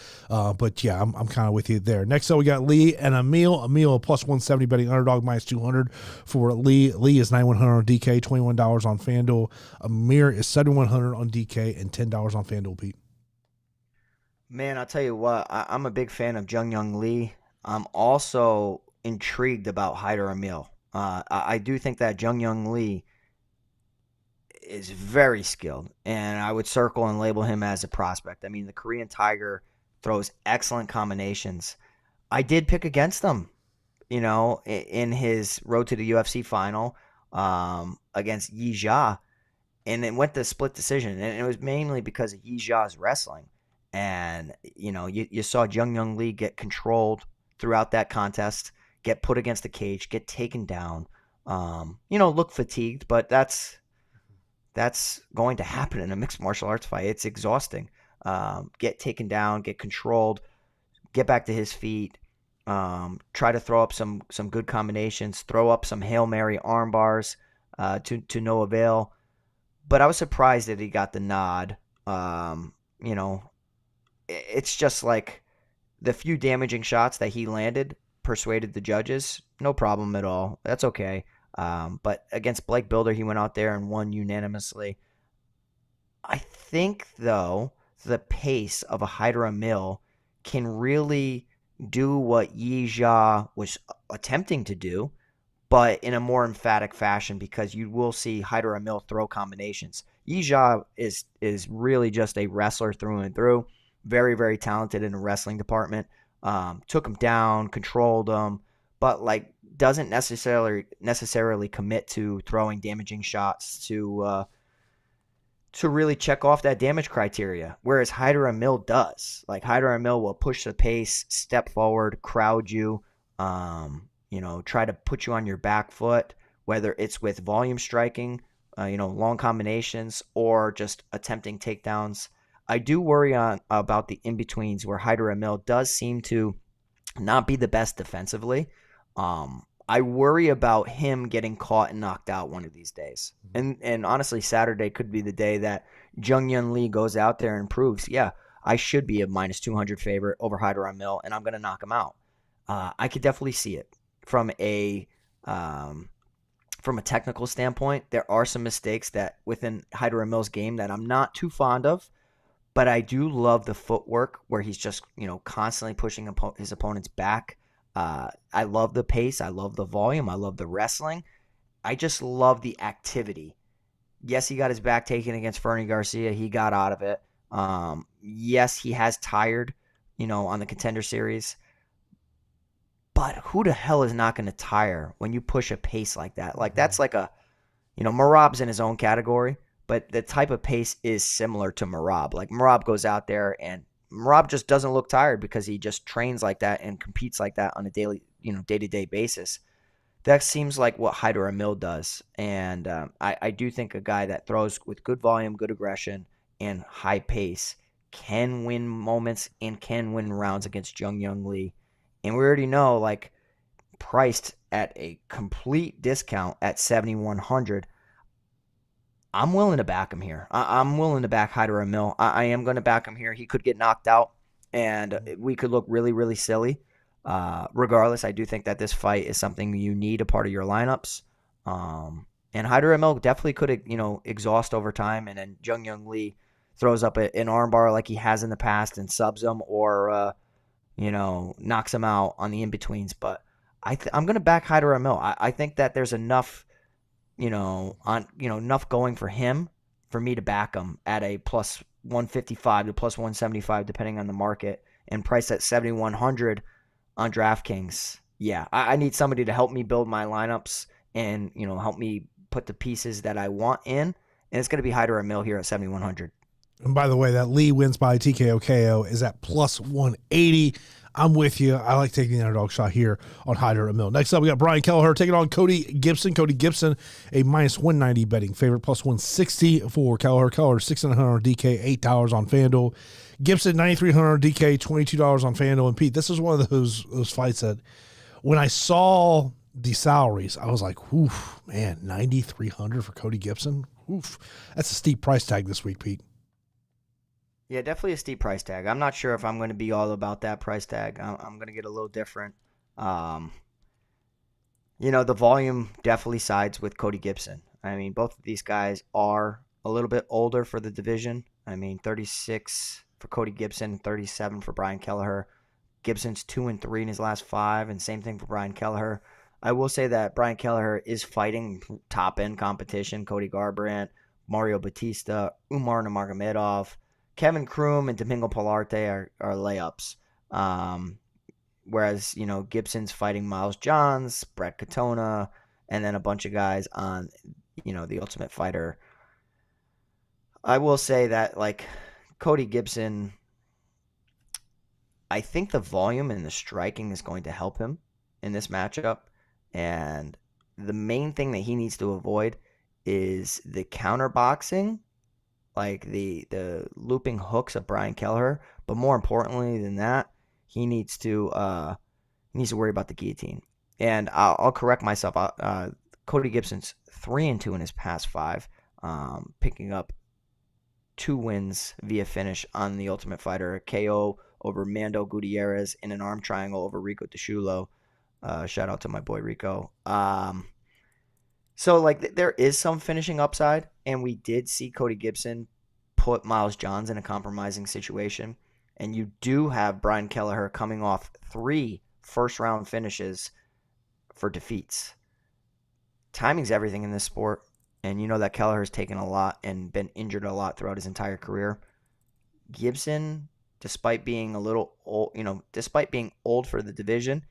but yeah, I'm kind of with you there. Next up, we got Lee and Amil. Amil a plus 170 betting underdog minus 200 for Lee. Lee is 9,100 on DK, $21 on FanDuel. Amir is 7,100 on DK and $10 on FanDuel. Pete. Man, I'll tell you what, I'm a big fan of JunYeong Lee. I'm also intrigued about Hyder Amil. I do think that JunYeong Lee is very skilled, and I would circle and label him as a prospect. I mean, the Korean Tiger throws excellent combinations. I did pick against him, you know, in his road to the UFC final against Yi Jia, and it went to split decision, and it was mainly because of Yi Jia's wrestling. And, you know, you saw JunYeong Lee get controlled throughout that contest, get put against the cage, get taken down, you know, look fatigued, but that's going to happen in a mixed martial arts fight. It's exhausting. Get taken down, get controlled, get back to his feet, try to throw up some good combinations, throw up some Hail Mary arm bars to no avail. But I was surprised that he got the nod. You know, it's just like the few damaging shots that he landed persuaded the judges. No problem at all. That's okay. But against Blake Builder, he went out there and won unanimously. I think, though, the pace of a Hyder Amil can really do what Yi Jia was attempting to do, but in a more emphatic fashion, because you will see Hyder Amil throw combinations. Yi Jia is really just a wrestler through and through. Very, very talented in the wrestling department. Took him down, controlled him, but like doesn't necessarily commit to throwing damaging shots to really check off that damage criteria. Whereas Hyder Amil does. Like Hyder Amil will push the pace, step forward, crowd you, you know, try to put you on your back foot, whether it's with volume striking, you know, long combinations, or just attempting takedowns. I do worry about the in-betweens where Hyder Amil does seem to not be the best defensively. I worry about him getting caught and knocked out one of these days. And honestly, Saturday could be the day that JunYeong Lee goes out there and proves, yeah, I should be a minus 200 favorite over Hyder Amil, and I'm going to knock him out. I could definitely see it from a technical standpoint. There are some mistakes that within Hyder Amil's game that I'm not too fond of. But I do love the footwork where he's just, you know, constantly pushing his opponents back. I love the pace. I love the volume. I love the wrestling. I just love the activity. Yes, he got his back taken against Fernie Garcia. He got out of it. Yes, he has tired, you know, on the Contender Series. But who the hell is not going to tire when you push a pace like that? Like, that's like a, you know, Merab's in his own category. But the type of pace is similar to Merab. Like Merab goes out there and Merab just doesn't look tired because he just trains like that and competes like that on a daily, you know, day-to-day basis. That seems like what Hyder Amil does. And I do think a guy that throws with good volume, good aggression, and high pace can win moments and can win rounds against JunYeong Lee. And we already know, like, priced at a complete discount at 7,100. I'm willing to back him here. I'm willing to back Hyder Amil. I am going to back him here. He could get knocked out, and we could look really, really silly. Regardless, I do think that this fight is something you need a part of your lineups. And Hyder Amil definitely could, you know, exhaust over time, and then JunYeong Lee throws up an armbar like he has in the past and subs him, or you know, knocks him out on the in-betweens. But I'm going to back Hyder Amil. I think that there's enough, enough going for him for me to back him at a plus 155 to plus 175, depending on the market, and price at 7,100 on DraftKings. Yeah, I need somebody to help me build my lineups and, help me put the pieces that I want in. And it's going to be Hyder Amil here at 7,100. And by the way, that Lee wins by TKO KO is at plus 180. I'm with you. I like taking the underdog shot here on Hyder Amil. Next up, we got Brian Kelleher taking on Cody Gibson. Cody Gibson, a minus 190 betting favorite, plus 160 for Kelleher. Kelleher, 6,900 on DK, $8 on FanDuel. Gibson, 9,300 on DK, $22 on FanDuel. And Pete, this is one of those fights that when I saw the salaries, I was like, oof, man, 9,300 for Cody Gibson. Oof, that's a steep price tag this week, Pete. Yeah, definitely a steep price tag. I'm not sure if I'm going to be all about that price tag. I'm going to get a little different. The volume definitely sides with Cody Gibson. I mean, both of these guys are a little bit older for the division. I mean, 36 for Cody Gibson, 37 for Brian Kelleher. Gibson's 2-3 in his last 5, and same thing for Brian Kelleher. I will say that Brian Kelleher is fighting top-end competition. Cody Garbrandt, Mario Batista, Umar Nurmagomedov, Kevin Kroom and Domingo Pilarte are layups. Whereas, Gibson's fighting Miles Johns, Brett Katona, and then a bunch of guys on, the Ultimate Fighter. I will say that, Cody Gibson, I think the volume and the striking is going to help him in this matchup. And the main thing that he needs to avoid is the counter boxing, like the looping hooks of Brian Kelleher, but more importantly than that, he needs to worry about the guillotine. And I'll correct myself. Cody Gibson's 3-2 in his past 5, picking up 2 wins via finish on the Ultimate Fighter: a KO over Mando Gutierrez in an arm triangle over Rico DeShulo. Shout out to my boy Rico. So, there is some finishing upside, and we did see Cody Gibson put Miles Johns in a compromising situation. And you do have Brian Kelleher coming off 3 first-round finishes for defeats. Timing's everything in this sport, and you know that Kelleher's taken a lot and been injured a lot throughout his entire career. Gibson, despite being a little old, despite being old for the division,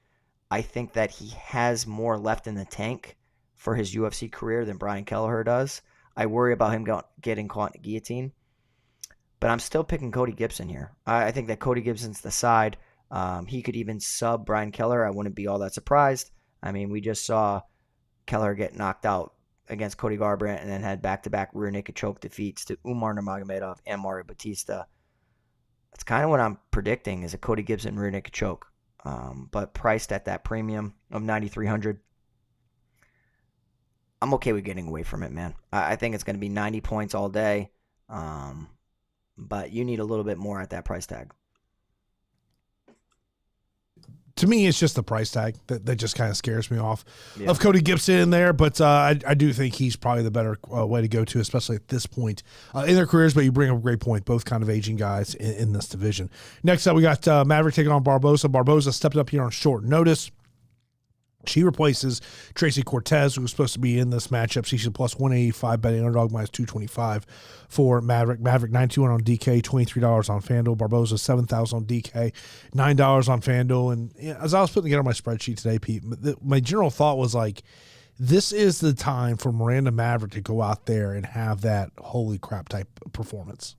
I think that he has more left in the tank for his UFC career than Brian Kelleher does. I worry about him getting caught in a guillotine. But I'm still picking Cody Gibson here. I think that Cody Gibson's the side. He could even sub Brian Kelleher. I wouldn't be all that surprised. I mean, we just saw Kelleher get knocked out against Cody Garbrandt and then had back-to-back rear naked choke defeats to Umar Nurmagomedov and Mario Batista. That's kind of what I'm predicting is a Cody Gibson rear naked choke. But priced at that premium of $9,300. I'm okay with getting away from it, man. I think it's going to be 90 points all day. But you need a little bit more at that price tag. To me, it's just the price tag that just kind of scares me off of Cody Gibson in there. But I do think he's probably the better way to go to, especially at this point in their careers. But you bring up a great point, both kind of aging guys in this division. Next up, we got Maverick taking on Barbosa. Barbosa stepped up here on short notice. She replaces Tracy Cortez, who was supposed to be in this matchup. She's a plus 185 betting underdog, minus 225 for Maverick. Maverick, 9,200 on DK, $23 on FanDuel. Barbosa, 7,000 on DK, $9 on FanDuel. And as I was putting together my spreadsheet today, Pete, my general thought was this is the time for Miranda Maverick to go out there and have that holy crap type performance.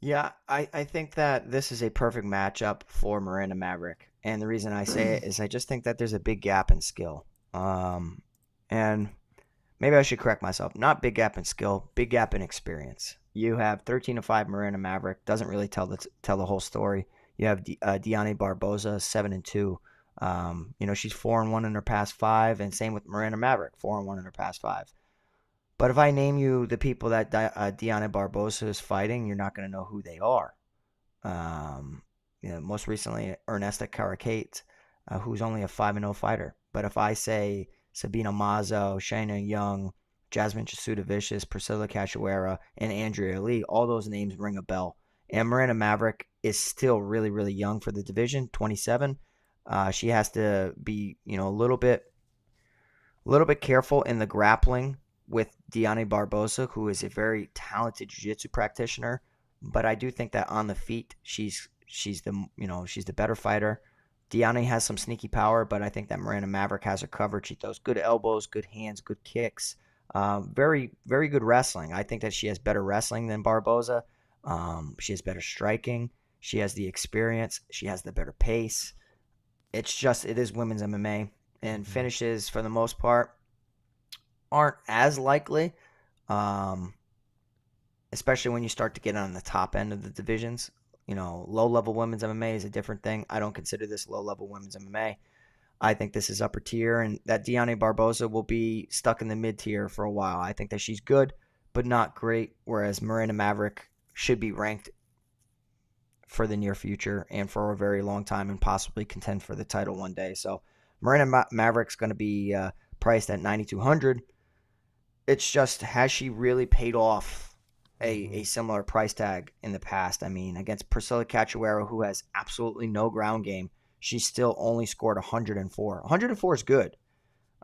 Yeah, I think that this is a perfect matchup for Miranda Maverick. And the reason I say it is I just think that there's a big gap in skill. And maybe I should correct myself. Not big gap in skill, big gap in experience. You have 13-5 Miranda Maverick. Doesn't really tell the whole story. You have Dione Barbosa, 7-2. She's 4-1 in her past 5, and same with Miranda Maverick, 4-1 in her past 5. But if I name you the people that Dione Barbosa is fighting, you're not going to know who they are. Most recently, Ernesta Caracate, who's only a 5-0 fighter. But if I say Sabina Mazo, Shayna Young, Jasmine Chasuda-Vicious, Priscilla Cachoeira, and Andrea Lee, all those names ring a bell. And Miranda Maverick is still really, really young for the division, 27. She has to be, a little bit careful in the grappling with Dione Barbosa, who is a very talented jiu-jitsu practitioner. But I do think that on the feet, she's the better fighter. Dione has some sneaky power, but I think that Miranda Maverick has her covered. She throws good elbows, good hands, good kicks. Very, very good wrestling. I think that she has better wrestling than Barbosa. She has better striking. She has the experience. She has the better pace. It is women's MMA. And finishes, for the most part, aren't as likely, especially when you start to get on the top end of the divisions. Low-level women's MMA is a different thing. I don't consider this low-level women's MMA. I think this is upper tier, and that Dione Barbosa will be stuck in the mid-tier for a while. I think that she's good, but not great, whereas Miranda Maverick should be ranked for the near future and for a very long time and possibly contend for the title one day. So Miranda Maverick's going to be priced at 9,200. It's just, has she really paid off a similar price tag in the past? I mean, against Priscilla Cachoeira, who has absolutely no ground game, she still only scored 104. 104 is good.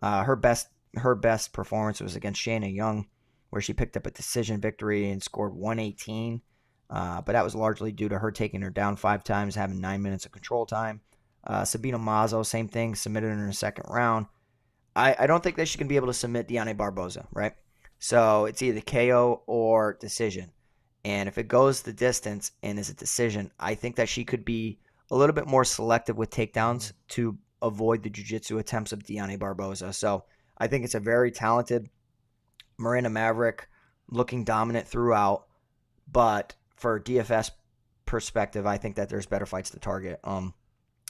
Her best performance was against JeongYeong, where she picked up a decision victory and scored 118. But that was largely due to her taking her down 5 times, having 9 minutes of control time. Sabina Mazo, same thing, submitted in her second round. I don't think that she can be able to submit Dione Barbosa, right? So it's either KO or decision. And if it goes the distance and is a decision, I think that she could be a little bit more selective with takedowns to avoid the jiu-jitsu attempts of Dione Barbosa. So I think it's a very talented Miranda Maverick, looking dominant throughout. But for DFS perspective, I think that there's better fights to target.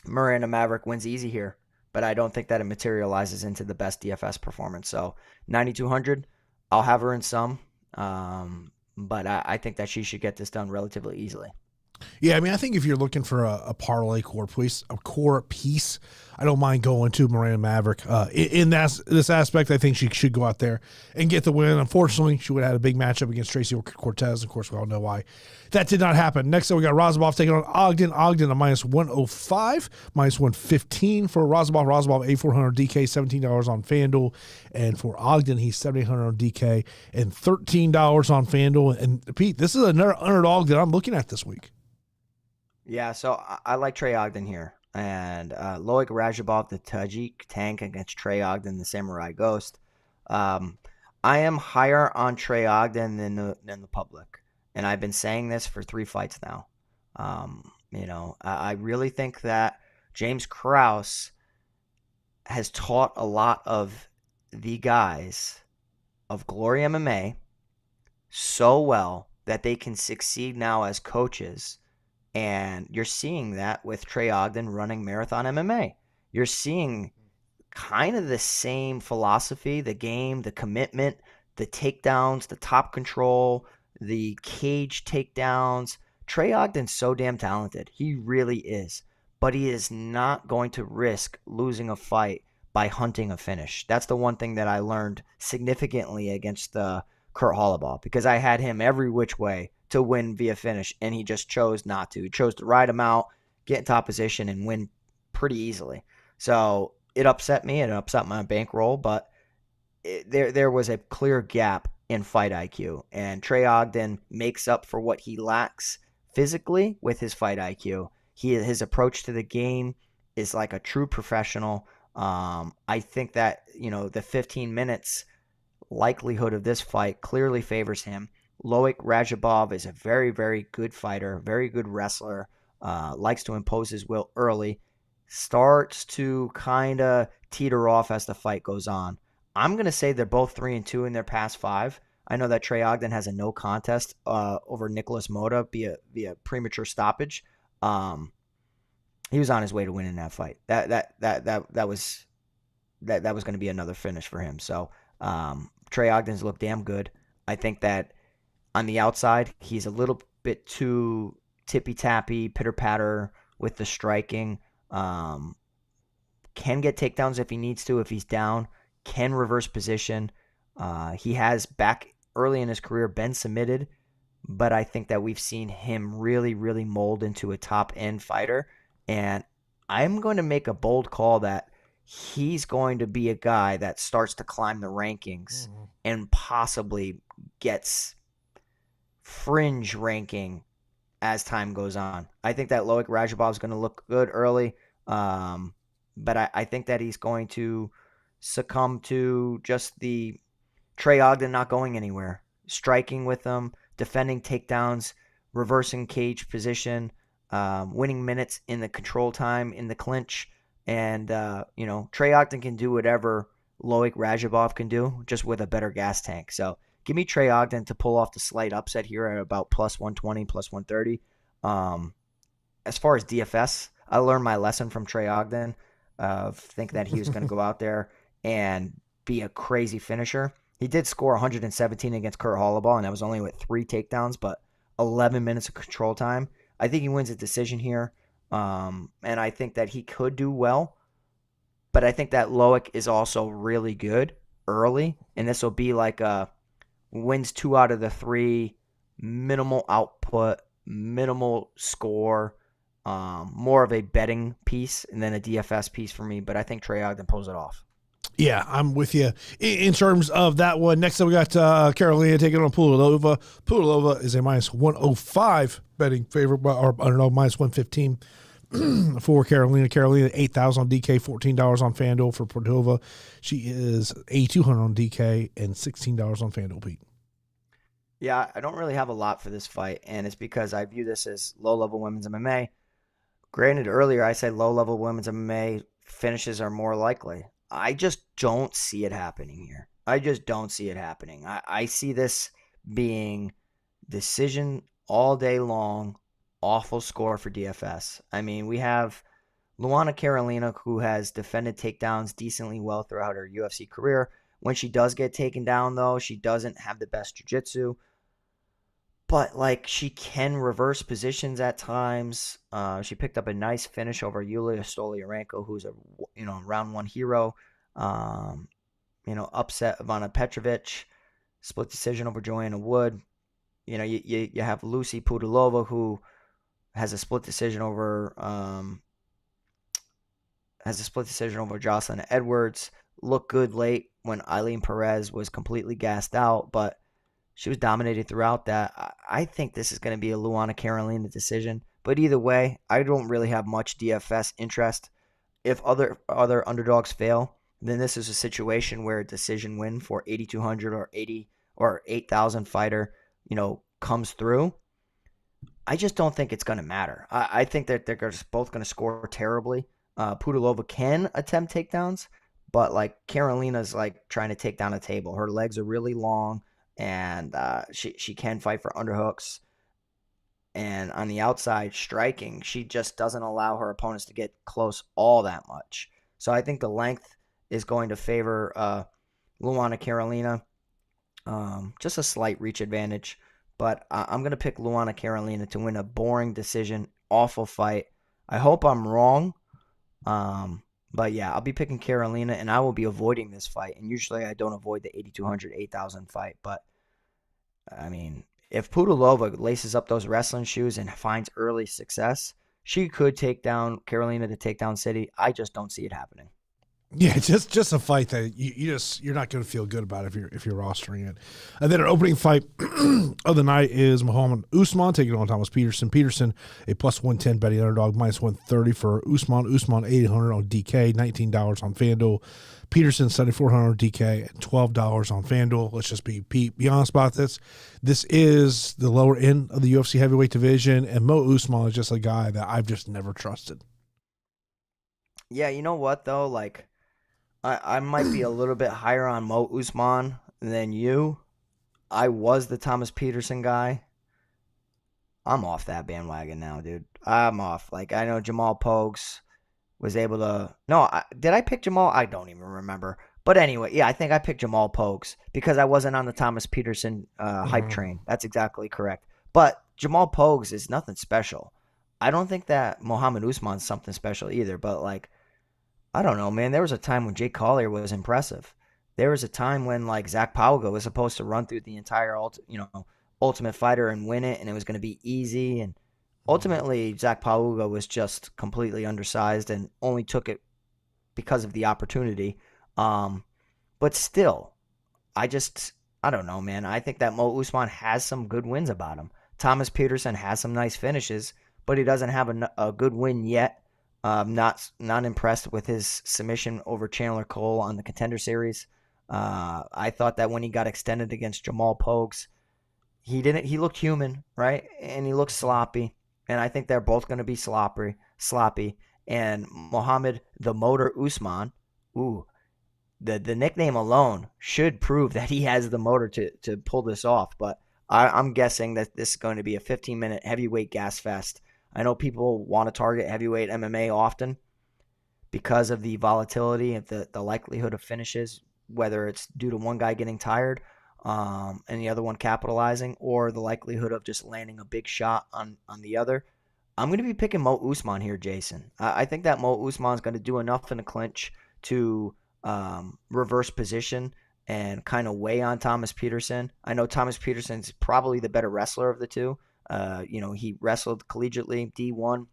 Miranda Maverick wins easy here, but I don't think that it materializes into the best DFS performance. So 9,200, I'll have her in some, but I think that she should get this done relatively easily. Yeah, I mean, I think if you're looking for a parlay core piece, I don't mind going to Miranda Maverick. In this aspect, I think she should go out there and get the win. Unfortunately, she would have had a big matchup against Tracy Cortez. Of course, we all know why that did not happen. Next up, we got Radzhabov taking on Ogden. Ogden a minus 105, minus 115 for Radzhabov. Radzhabov 8,400 DK, $17 on FanDuel. And for Ogden, he's 7,800 on DK and $13 on FanDuel. And Pete, this is another underdog that I'm looking at this week. Yeah, so I like Trey Ogden here. And Loik Radzhabov, the Tajik tank against Trey Ogden, the Samurai Ghost. I am higher on Trey Ogden than the public. And I've been saying this for 3 fights now. I really think that James Krause has taught a lot of the guys of Glory MMA so well that they can succeed now as coaches. And you're seeing that with Trey Ogden running Marathon MMA. You're seeing kind of the same philosophy, the game, the commitment, the takedowns, the top control, the cage takedowns. Trey Ogden's so damn talented. He really is. But he is not going to risk losing a fight by hunting a finish. That's the one thing that I learned significantly against Kurt Holobaugh, because I had him every which way to win via finish, and he just chose not to. He chose to ride him out, get in top position, and win pretty easily. So it upset me. It upset my bankroll, but there was a clear gap in fight IQ, and Trey Ogden makes up for what he lacks physically with his fight IQ. His approach to the game is like a true professional. I think that the 15 minutes likelihood of this fight clearly favors him. Loik Radzhabov is a very, very good fighter, very good wrestler, likes to impose his will early, starts to kind of teeter off as the fight goes on. I'm going to say they're both 3-2 in their past 5. I know that Trey Ogden has a no contest over Nicholas Mota via premature stoppage. He was on his way to winning that fight. That was going to be another finish for him. So Trey Ogden's looked damn good. I think that on the outside, he's a little bit too tippy-tappy, pitter-patter with the striking. Can get takedowns if he needs to, if he's down. Can reverse position. He has, back early in his career, been submitted, but I think that we've seen him really, really mold into a top-end fighter. And I'm going to make a bold call that he's going to be a guy that starts to climb the rankings and possibly gets fringe ranking as time goes on. I think that Loik Radzhabov is going to look good early, but I think that he's going to succumb to just the Trey Ogden not going anywhere, striking with them, defending takedowns, reversing cage position, winning minutes in the control time, in the clinch. And, Trey Ogden can do whatever Loik Radzhabov can do, just with a better gas tank. So give me Trey Ogden to pull off the slight upset here at about plus 120, plus 130. As far as DFS, I learned my lesson from Trey Ogden of think that he was going to go out there and be a crazy finisher. He did score 117 against Kurt Holobaugh, and that was only with 3 takedowns, but 11 minutes of control time. I think he wins a decision here, and I think that he could do well, but I think that Loik is also really good early, and this will be like a wins 2 out of the 3, minimal output, minimal score, more of a betting piece and then a DFS piece for me, but I think Trey Ogden pulls it off. Yeah, I'm with you in terms of that one. Next up, we got Carolina taking on Pudilova. Pudilova is a minus 105 betting favorite, or I don't know, minus 115 for Carolina. Carolina, $8,000 on DK, $14 on FanDuel for Pudilova. She is $8,200 on DK and $16 on FanDuel, Pete. Yeah, I don't really have a lot for this fight, and it's because I view this as low-level women's MMA. Granted, earlier I said low-level women's MMA finishes are more likely. I just don't see it happening here. I just don't see it happening. I see this being decision all day long, awful score for DFS. I mean, we have Luana Carolina, who has defended takedowns decently well throughout her UFC career. When she does get taken down, though, she doesn't have the best jiu-jitsu. But, she can reverse positions at times. She picked up a nice finish over Yulia Stoliarenko, who's a round 1 hero. Upset Ivana Petrovic. Split decision over Joanna Wood. You have Lucy Pudilova, who has a split decision over Jocelyn Edwards. Looked good late when Eileen Perez was completely gassed out, but she was dominated throughout that. I think this is going to be a Luana Carolina decision. But either way, I don't really have much DFS interest. If other underdogs fail, then this is a situation where a decision win for 8,200 or 80 or 8,000 fighter, comes through. I just don't think it's going to matter. I think that they're both going to score terribly. Pudilova can attempt takedowns, but Carolina's trying to take down a table. Her legs are really long. And she can fight for underhooks. And on the outside striking, she just doesn't allow her opponents to get close all that much. So I think the length is going to favor Luana Carolina. Just a slight reach advantage. But I'm going to pick Luana Carolina to win a boring decision, awful fight. I hope I'm wrong. But yeah, I'll be picking Carolina, and I will be avoiding this fight. And usually I don't avoid the 8,200, 8,000 fight. But, I mean, if Pudilova laces up those wrestling shoes and finds early success, she could take down Carolina to Takedown City. I just don't see it happening. Yeah, just a fight that you're not going to feel good about if you're rostering it. And then our opening fight of the night is Muhammad Usman taking on Thomas Peterson. Peterson, a plus 110 betting underdog, minus 130 for Usman. Usman, $800 on DK, $19 on FanDuel. Peterson, $7,400 on DK, and $12 on FanDuel. Let's just be honest about this. This is the lower end of the UFC heavyweight division, and Mo Usman is just a guy that I've just never trusted. Yeah, you know what, though? I might be a little bit higher on Mo Usman than you. I was the Thomas Peterson guy. I'm off that bandwagon now, dude. I'm off. I know Jamal Pogues was able to... No, did I pick Jamal? I don't even remember. But anyway, yeah, I think I picked Jamal Pogues because I wasn't on the Thomas Peterson hype train. That's exactly correct. But Jamal Pogues is nothing special. I don't think that Muhammad Usman's something special either, but I don't know, man. There was a time when Jake Collier was impressive. There was a time when Zach Pauga was supposed to run through the entire Ultimate Fighter and win it, and it was going to be easy. And Ultimately, Zach Pauga was just completely undersized and only took it because of the opportunity. But still, I don't know, man. I think that Mo Usman has some good wins about him. Thomas Peterson has some nice finishes, but he doesn't have a good win yet. Not impressed with his submission over Chandler Cole on the Contender Series. I thought that when he got extended against Jamal Pogues, he looked human, right? And he looked sloppy. And I think they're both going to be sloppy. And Mohammed the Motor Usman, the nickname alone should prove that he has the motor to pull this off. But I'm guessing that this is going to be a 15-minute heavyweight gas fest. I know people want to target heavyweight MMA often because of the volatility and the likelihood of finishes, whether it's due to one guy getting tired and the other one capitalizing, or the likelihood of just landing a big shot on the other. I'm going to be picking Mo Usman here, Jason. I think that Mo Usman is going to do enough in the clinch to reverse position and kind of weigh on Thomas Peterson. I know Thomas Peterson's probably the better wrestler of the two. He wrestled collegiately, D1.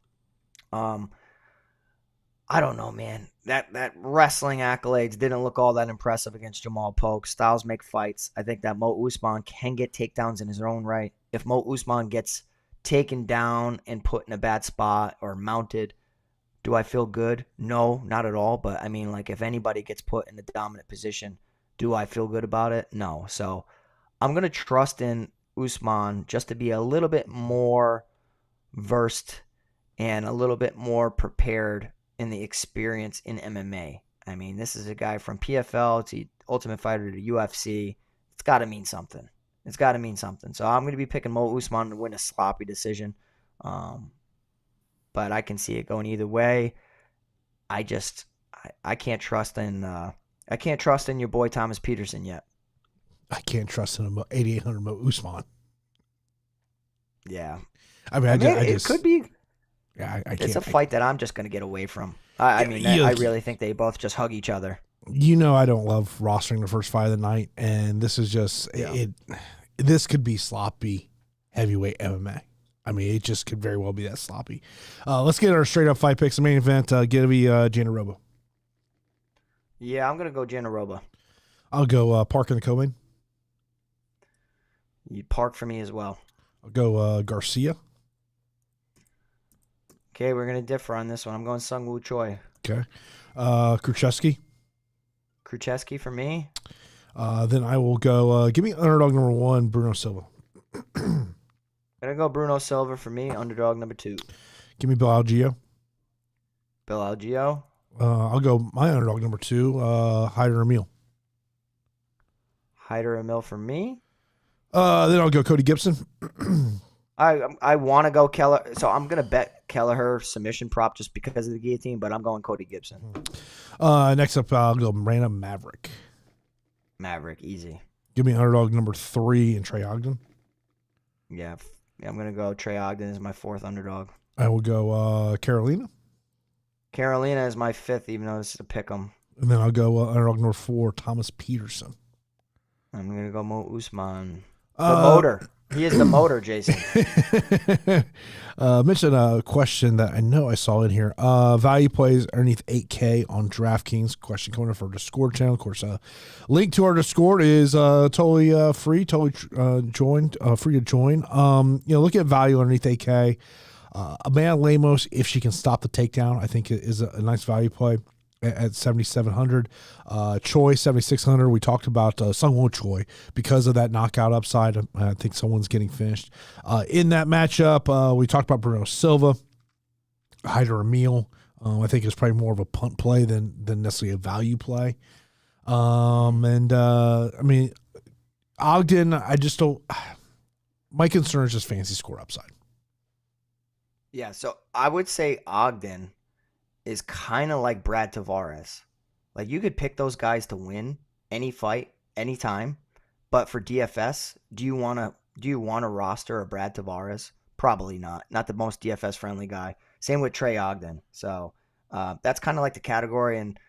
I don't know, man. That wrestling accolades didn't look all that impressive against Jamal Polk. Styles make fights. I think that Mo Usman can get takedowns in his own right. If Mo Usman gets taken down and put in a bad spot or mounted, do I feel good? No, not at all. But I mean, like, if anybody gets put in the dominant position, do I feel good about it? No. So I'm going to trust in Usman just to be a little bit more versed and a little bit more prepared in the experience in MMA. I mean, this is a guy from PFL to Ultimate Fighter to UFC. It's got to mean something. So I'm going to be picking Mo Usman to win a sloppy decision. But I can see it going either way. I can't trust in your boy Thomas Peterson yet. I can't trust in 8,800 Mo Usman. Yeah. I mean, it could be. Yeah, I can't. It's a fight that I'm just going to get away from. I really think they both just hug each other. I don't love rostering the first fight of the night, and this is just this could be sloppy heavyweight MMA. I mean, it just could very well be that sloppy. Let's get our straight up fight picks. The main event, give me Jandiroba. Yeah, I'm going to go Jandiroba. I'll go Park in the co-main. You Park for me as well. I'll go Garcia. Okay, we're going to differ on this one. I'm going SeungWoo Choi. Okay. Kruschewsky. Kruschewsky for me. Then I will go, give me underdog number 1, Bruno Silva. I'm going to go Bruno Silva for me, underdog number 2. Give me Bill Algeo. Bill Algeo. I'll go my underdog number 2, Hyder Amil. Hyder Amil for me. Then I'll go Cody Gibson. I want to go Kelleher, so I'm going to bet Kelleher submission prop just because of the guillotine, but I'm going Cody Gibson. Next up, I'll go Miranda Maverick. Maverick, easy. Give me underdog number 3 and Trey Ogden. Yeah, I'm going to go Trey Ogden as my 4th underdog. I will go Carolina. Carolina is my 5th, even though this is a pick 'em. And then I'll go underdog number 4, Thomas Peterson. I'm going to go Mo Usman. The motor. He is the motor, Jason. Mentioned a question that I know I saw in here. Value plays underneath 8K on DraftKings. Question coming from our Discord channel. Of course, link to our Discord is totally free. Free to join. Look at value underneath 8K. Amanda Lemos, if she can stop the takedown, I think it is a nice value play at 7,700. Choi 7,600. We talked about SeungWoo Choi because of that knockout upside. I think someone's getting finished in that matchup. We talked about Bruno Silva, Hyder Amil. I think it's probably more of a punt play than necessarily a value play. I mean, Ogden, I just don't. My concern is just fantasy score upside. Yeah, so I would say Ogden is kind of like Brad Tavares. Like, you could pick those guys to win any fight, anytime. But for DFS, do you want to roster a Brad Tavares? Probably not. Not the most DFS friendly guy. Same with Trey Ogden. So that's kind of like the category. And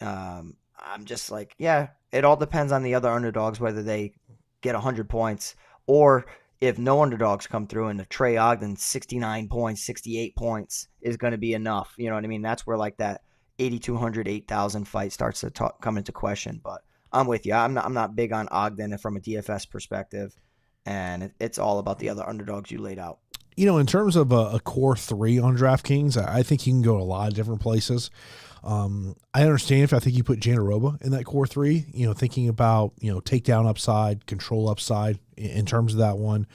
I'm just like, yeah, it all depends on the other underdogs, whether they get 100 points or if no underdogs come through and the Trey Ogden 69 points, 68 points is going to be enough. You know what I mean? That's where like that 8,200, 8,000 fight starts to come into question. But I'm with you. I'm not big on Ogden from a DFS perspective, and it's all about the other underdogs you laid out. You know, in terms of a core 3 on DraftKings, I think you can go to a lot of different places. I understand if I think you put Jandiroba in that core 3, you know, thinking about, you know, takedown upside, control upside in terms of that one.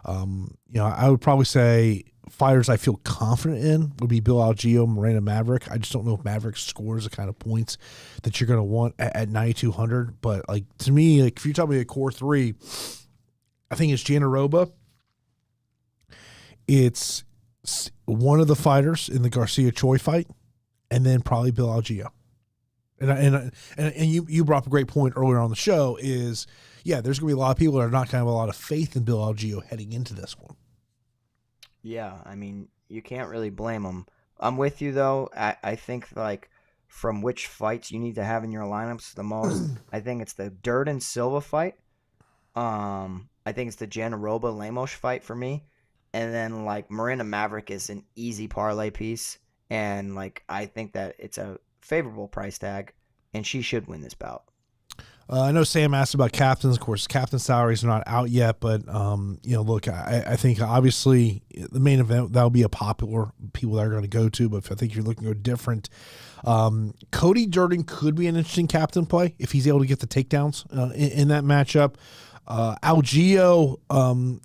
You know, I would probably say fighters I feel confident in would be Bill Algeo, Miranda, Maverick. I just don't know if Maverick scores the kind of points that you're going to want at 9,200. But like, to me, like if you're talking about a core 3, I think it's Jandiroba. It's one of the fighters in the Garcia Choi fight, and then probably Bill Algeo. And you brought up a great point earlier on the show is, yeah, there's going to be a lot of people that are not going to have a lot of faith in Bill Algeo heading into this one. Yeah, I mean, you can't really blame them. I'm with you, though. I think, like, from which fights you need to have in your lineups the most, I think it's the Durden Silva fight. I think it's the Jandiroba Lemos fight for me. And then, like, Miranda Maverick is an easy parlay piece. And, like, I think that it's a favorable price tag, and she should win this bout. I know Sam asked about captains. Of course, captain salaries are not out yet, but, you know, look, I think obviously the main event, that'll be a popular people that are going to go to, but if I think you're looking to go different, Cody Durden could be an interesting captain play if he's able to get the takedowns in that matchup. Algeo,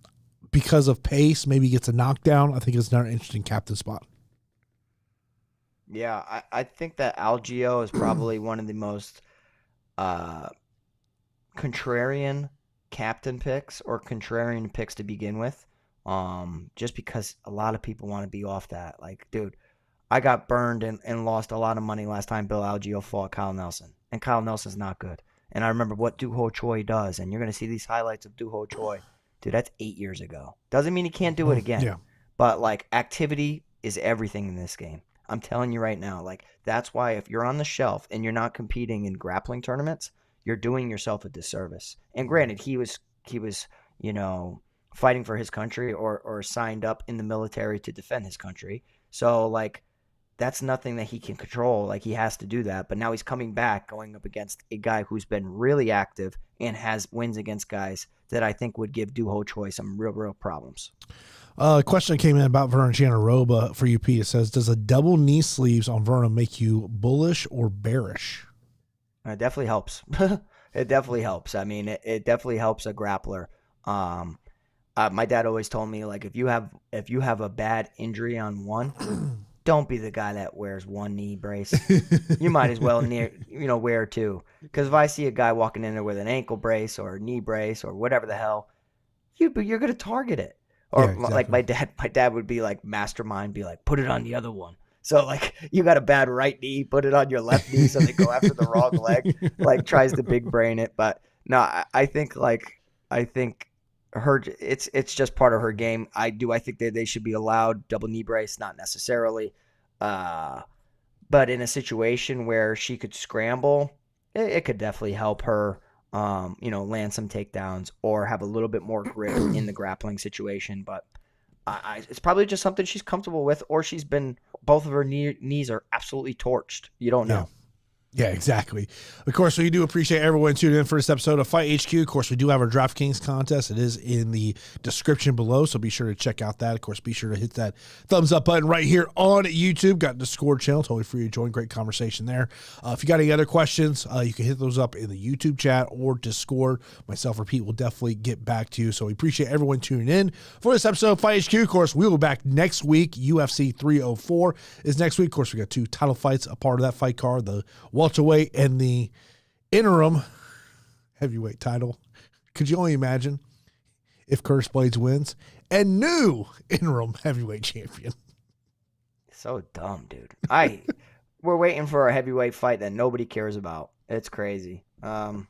because of pace, maybe gets a knockdown. I think it's not an interesting captain spot. Yeah, I think that Algeo is probably one of the most contrarian captain picks or contrarian picks to begin with. Just because a lot of people want to be off that. Like, dude, I got burned and lost a lot of money last time Bill Algeo fought Kyle Nelson. And Kyle Nelson's not good. And I remember what DooHoo Choi does. And you're going to see these highlights of DooHoo Choi. Dude, that's 8 years ago. Doesn't mean he can't do it again. Yeah. But, like, activity is everything in this game. I'm telling you right now, like, that's why if you're on the shelf and you're not competing in grappling tournaments, you're doing yourself a disservice. And granted, he was, you know, fighting for his country or signed up in the military to defend his country. So, like, that's nothing that he can control. Like, he has to do that. But now he's coming back, going up against a guy who's been really active and has wins against guys that I think would give DooHoo Choi some real problems. A question that came in about Virna Jandiroba for UP. It says, does a double knee sleeves on Virna make you bullish or bearish? It definitely helps. It definitely helps. I mean, it definitely helps a grappler. My dad always told me, like, if you have a bad injury on one, don't be the guy that wears one knee brace. You might as well wear two. Because if I see a guy walking in there with an ankle brace or a knee brace or whatever the hell, you're going to target it. Or, yeah, exactly. Like my dad would be like, mastermind, be like, put it on the other one. So, like, you got a bad right knee, put it on your left knee so they go after the wrong leg, like, tries to big brain it. But, no, I think her, it's just part of her game. I think that they should be allowed double knee brace, not necessarily. But in a situation where she could scramble, it could definitely help her, land some takedowns or have a little bit more grip in the grappling situation. But it's probably just something she's comfortable with, or both of her knees are absolutely torched. You don't know. Yeah, exactly. Of course, we do appreciate everyone tuning in for this episode of Fight HQ. Of course, we do have our DraftKings contest. It is in the description below, so be sure to check out that. Of course, be sure to hit that thumbs up button right here on YouTube. Got the Discord channel, totally free to join. Great conversation there. If you got any other questions, you can hit those up in the YouTube chat or Discord. Myself or Pete will definitely get back to you. So we appreciate everyone tuning in for this episode of Fight HQ. Of course, we will be back next week. UFC 304 is next week. Of course, we got 2 title fights, a part of that fight card, the welterweight and the interim heavyweight title. Could you only imagine if Curtis Blades wins and new interim heavyweight champion? So dumb, dude. We're waiting for a heavyweight fight that nobody cares about. It's crazy. Oh,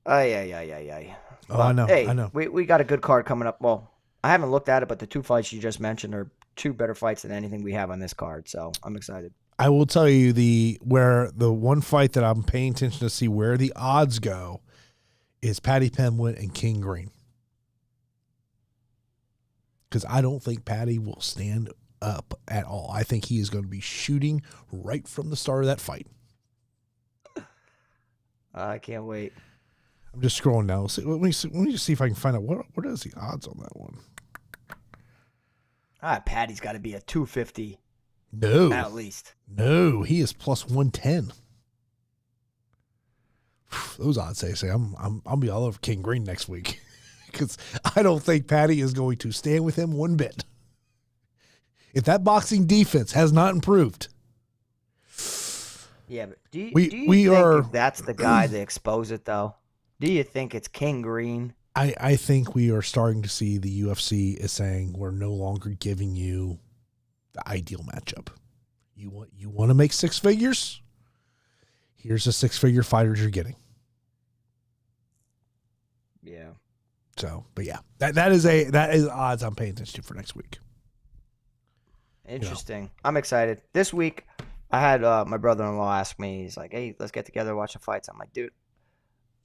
I know. Hey, I know. We got a good card coming up. Well, I haven't looked at it, but the 2 fights you just mentioned are 2 better fights than anything we have on this card. So I'm excited. I will tell you the one fight that I'm paying attention to see where the odds go is Paddy Pimblett and King Green. because I don't think Patty will stand up at all. I think he is going to be shooting right from the start of that fight. I can't wait. I'm just scrolling now. Let me just see if I can find out what is the odds on that one. Patty's got to be a 250. No, at least. No, he is plus 110. Those odds say I'll be all over King Green next week because I don't think Patty is going to stand with him one bit. If that boxing defense has not improved. Yeah, but do you think that's the guy to expose it, though? Do you think it's King Green? I think we are starting to see the UFC is saying we're no longer giving you the ideal matchup. You want to make six figures? Here's the six-figure fighters you're getting. Yeah. So, but yeah, that is odds I'm paying attention to for next week. Interesting. You know. I'm excited. This week, I had my brother-in-law ask me. He's like, "Hey, let's get together, watch the fights." I'm like, "Dude,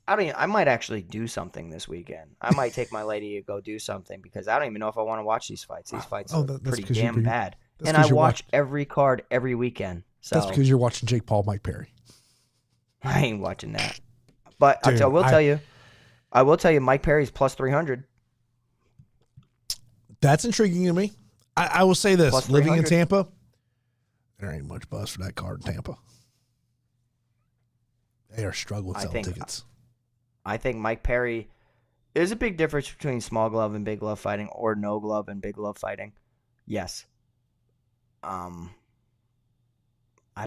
I might actually do something this weekend. I might take my lady to go do something because I don't even know if I want to watch these fights. These fights are pretty damn bad, and I watch every card every weekend." So that's because you're watching Jake Paul, Mike Perry. I ain't watching that. But dude, I will tell you, Mike Perry's plus 300. That's intriguing to me. I will say this: living in Tampa, there ain't much buzz for that card in Tampa. They are struggling selling tickets. I think Mike Perry. There's a big difference between small glove and big glove fighting, or no glove and big glove fighting. Yes. I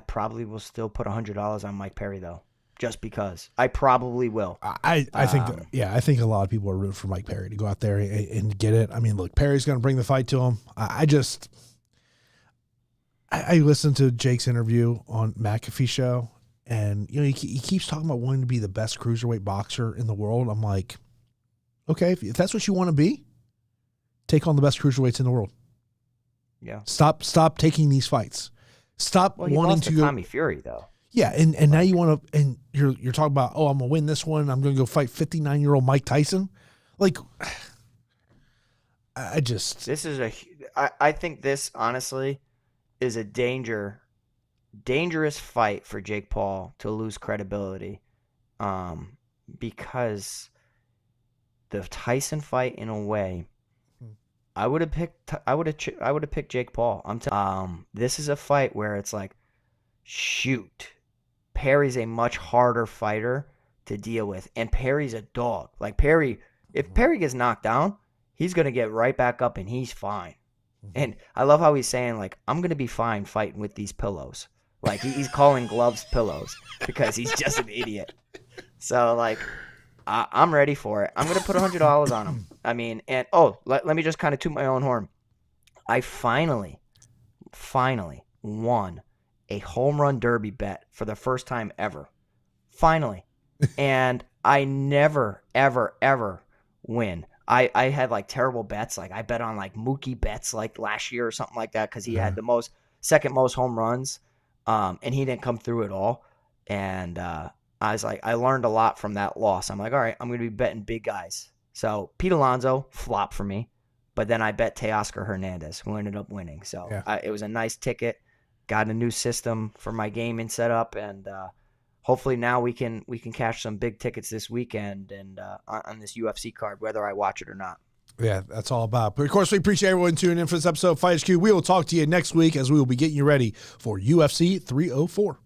probably will still put $100 on Mike Perry though, just because. I probably will. I think I think a lot of people are rooting for Mike Perry to go out there and get it. I mean, look, Perry's going to bring the fight to him. I listened to Jake's interview on McAfee show, and he keeps talking about wanting to be the best cruiserweight boxer in the world. I'm like, okay, if that's what you want to be, take on the best cruiserweights in the world. Yeah. Stop taking these fights. Stop wanting to go. Tommy Fury though. Yeah, and now you want to, and you're talking about, oh, I'm gonna win this one. I'm gonna go fight 59-year-old Mike Tyson. Like, I think this honestly is a dangerous fight for Jake Paul to lose credibility, because the Tyson fight, in a way, I would have picked Jake Paul. This is a fight where it's like, shoot, Perry's a much harder fighter to deal with, and Perry's a dog. Like if Perry gets knocked down, he's gonna get right back up and he's fine. And I love how he's saying, like, I'm gonna be fine fighting with these pillows. Like he's calling gloves pillows because he's just an idiot. So like, I'm ready for it. I'm gonna put $100 on him. I mean, and let me just kind of toot my own horn. I finally won a home run derby bet for the first time ever. Finally. And I never, ever, ever win. I had like terrible bets. Like I bet on like Mookie Betts like last year or something like that because he had the second most home runs, and he didn't come through at all. And I was like, I learned a lot from that loss. I'm like, all right, I'm going to be betting big guys. So Pete Alonso flopped for me, but then I bet Teoscar Hernandez, who ended up winning. So it was a nice ticket. Got a new system for my gaming setup, and hopefully now we can cash some big tickets this weekend and on this UFC card, whether I watch it or not. Yeah, that's all about. But of course, we appreciate everyone tuning in for this episode of Fight HQ. We will talk to you next week as we will be getting you ready for UFC 304.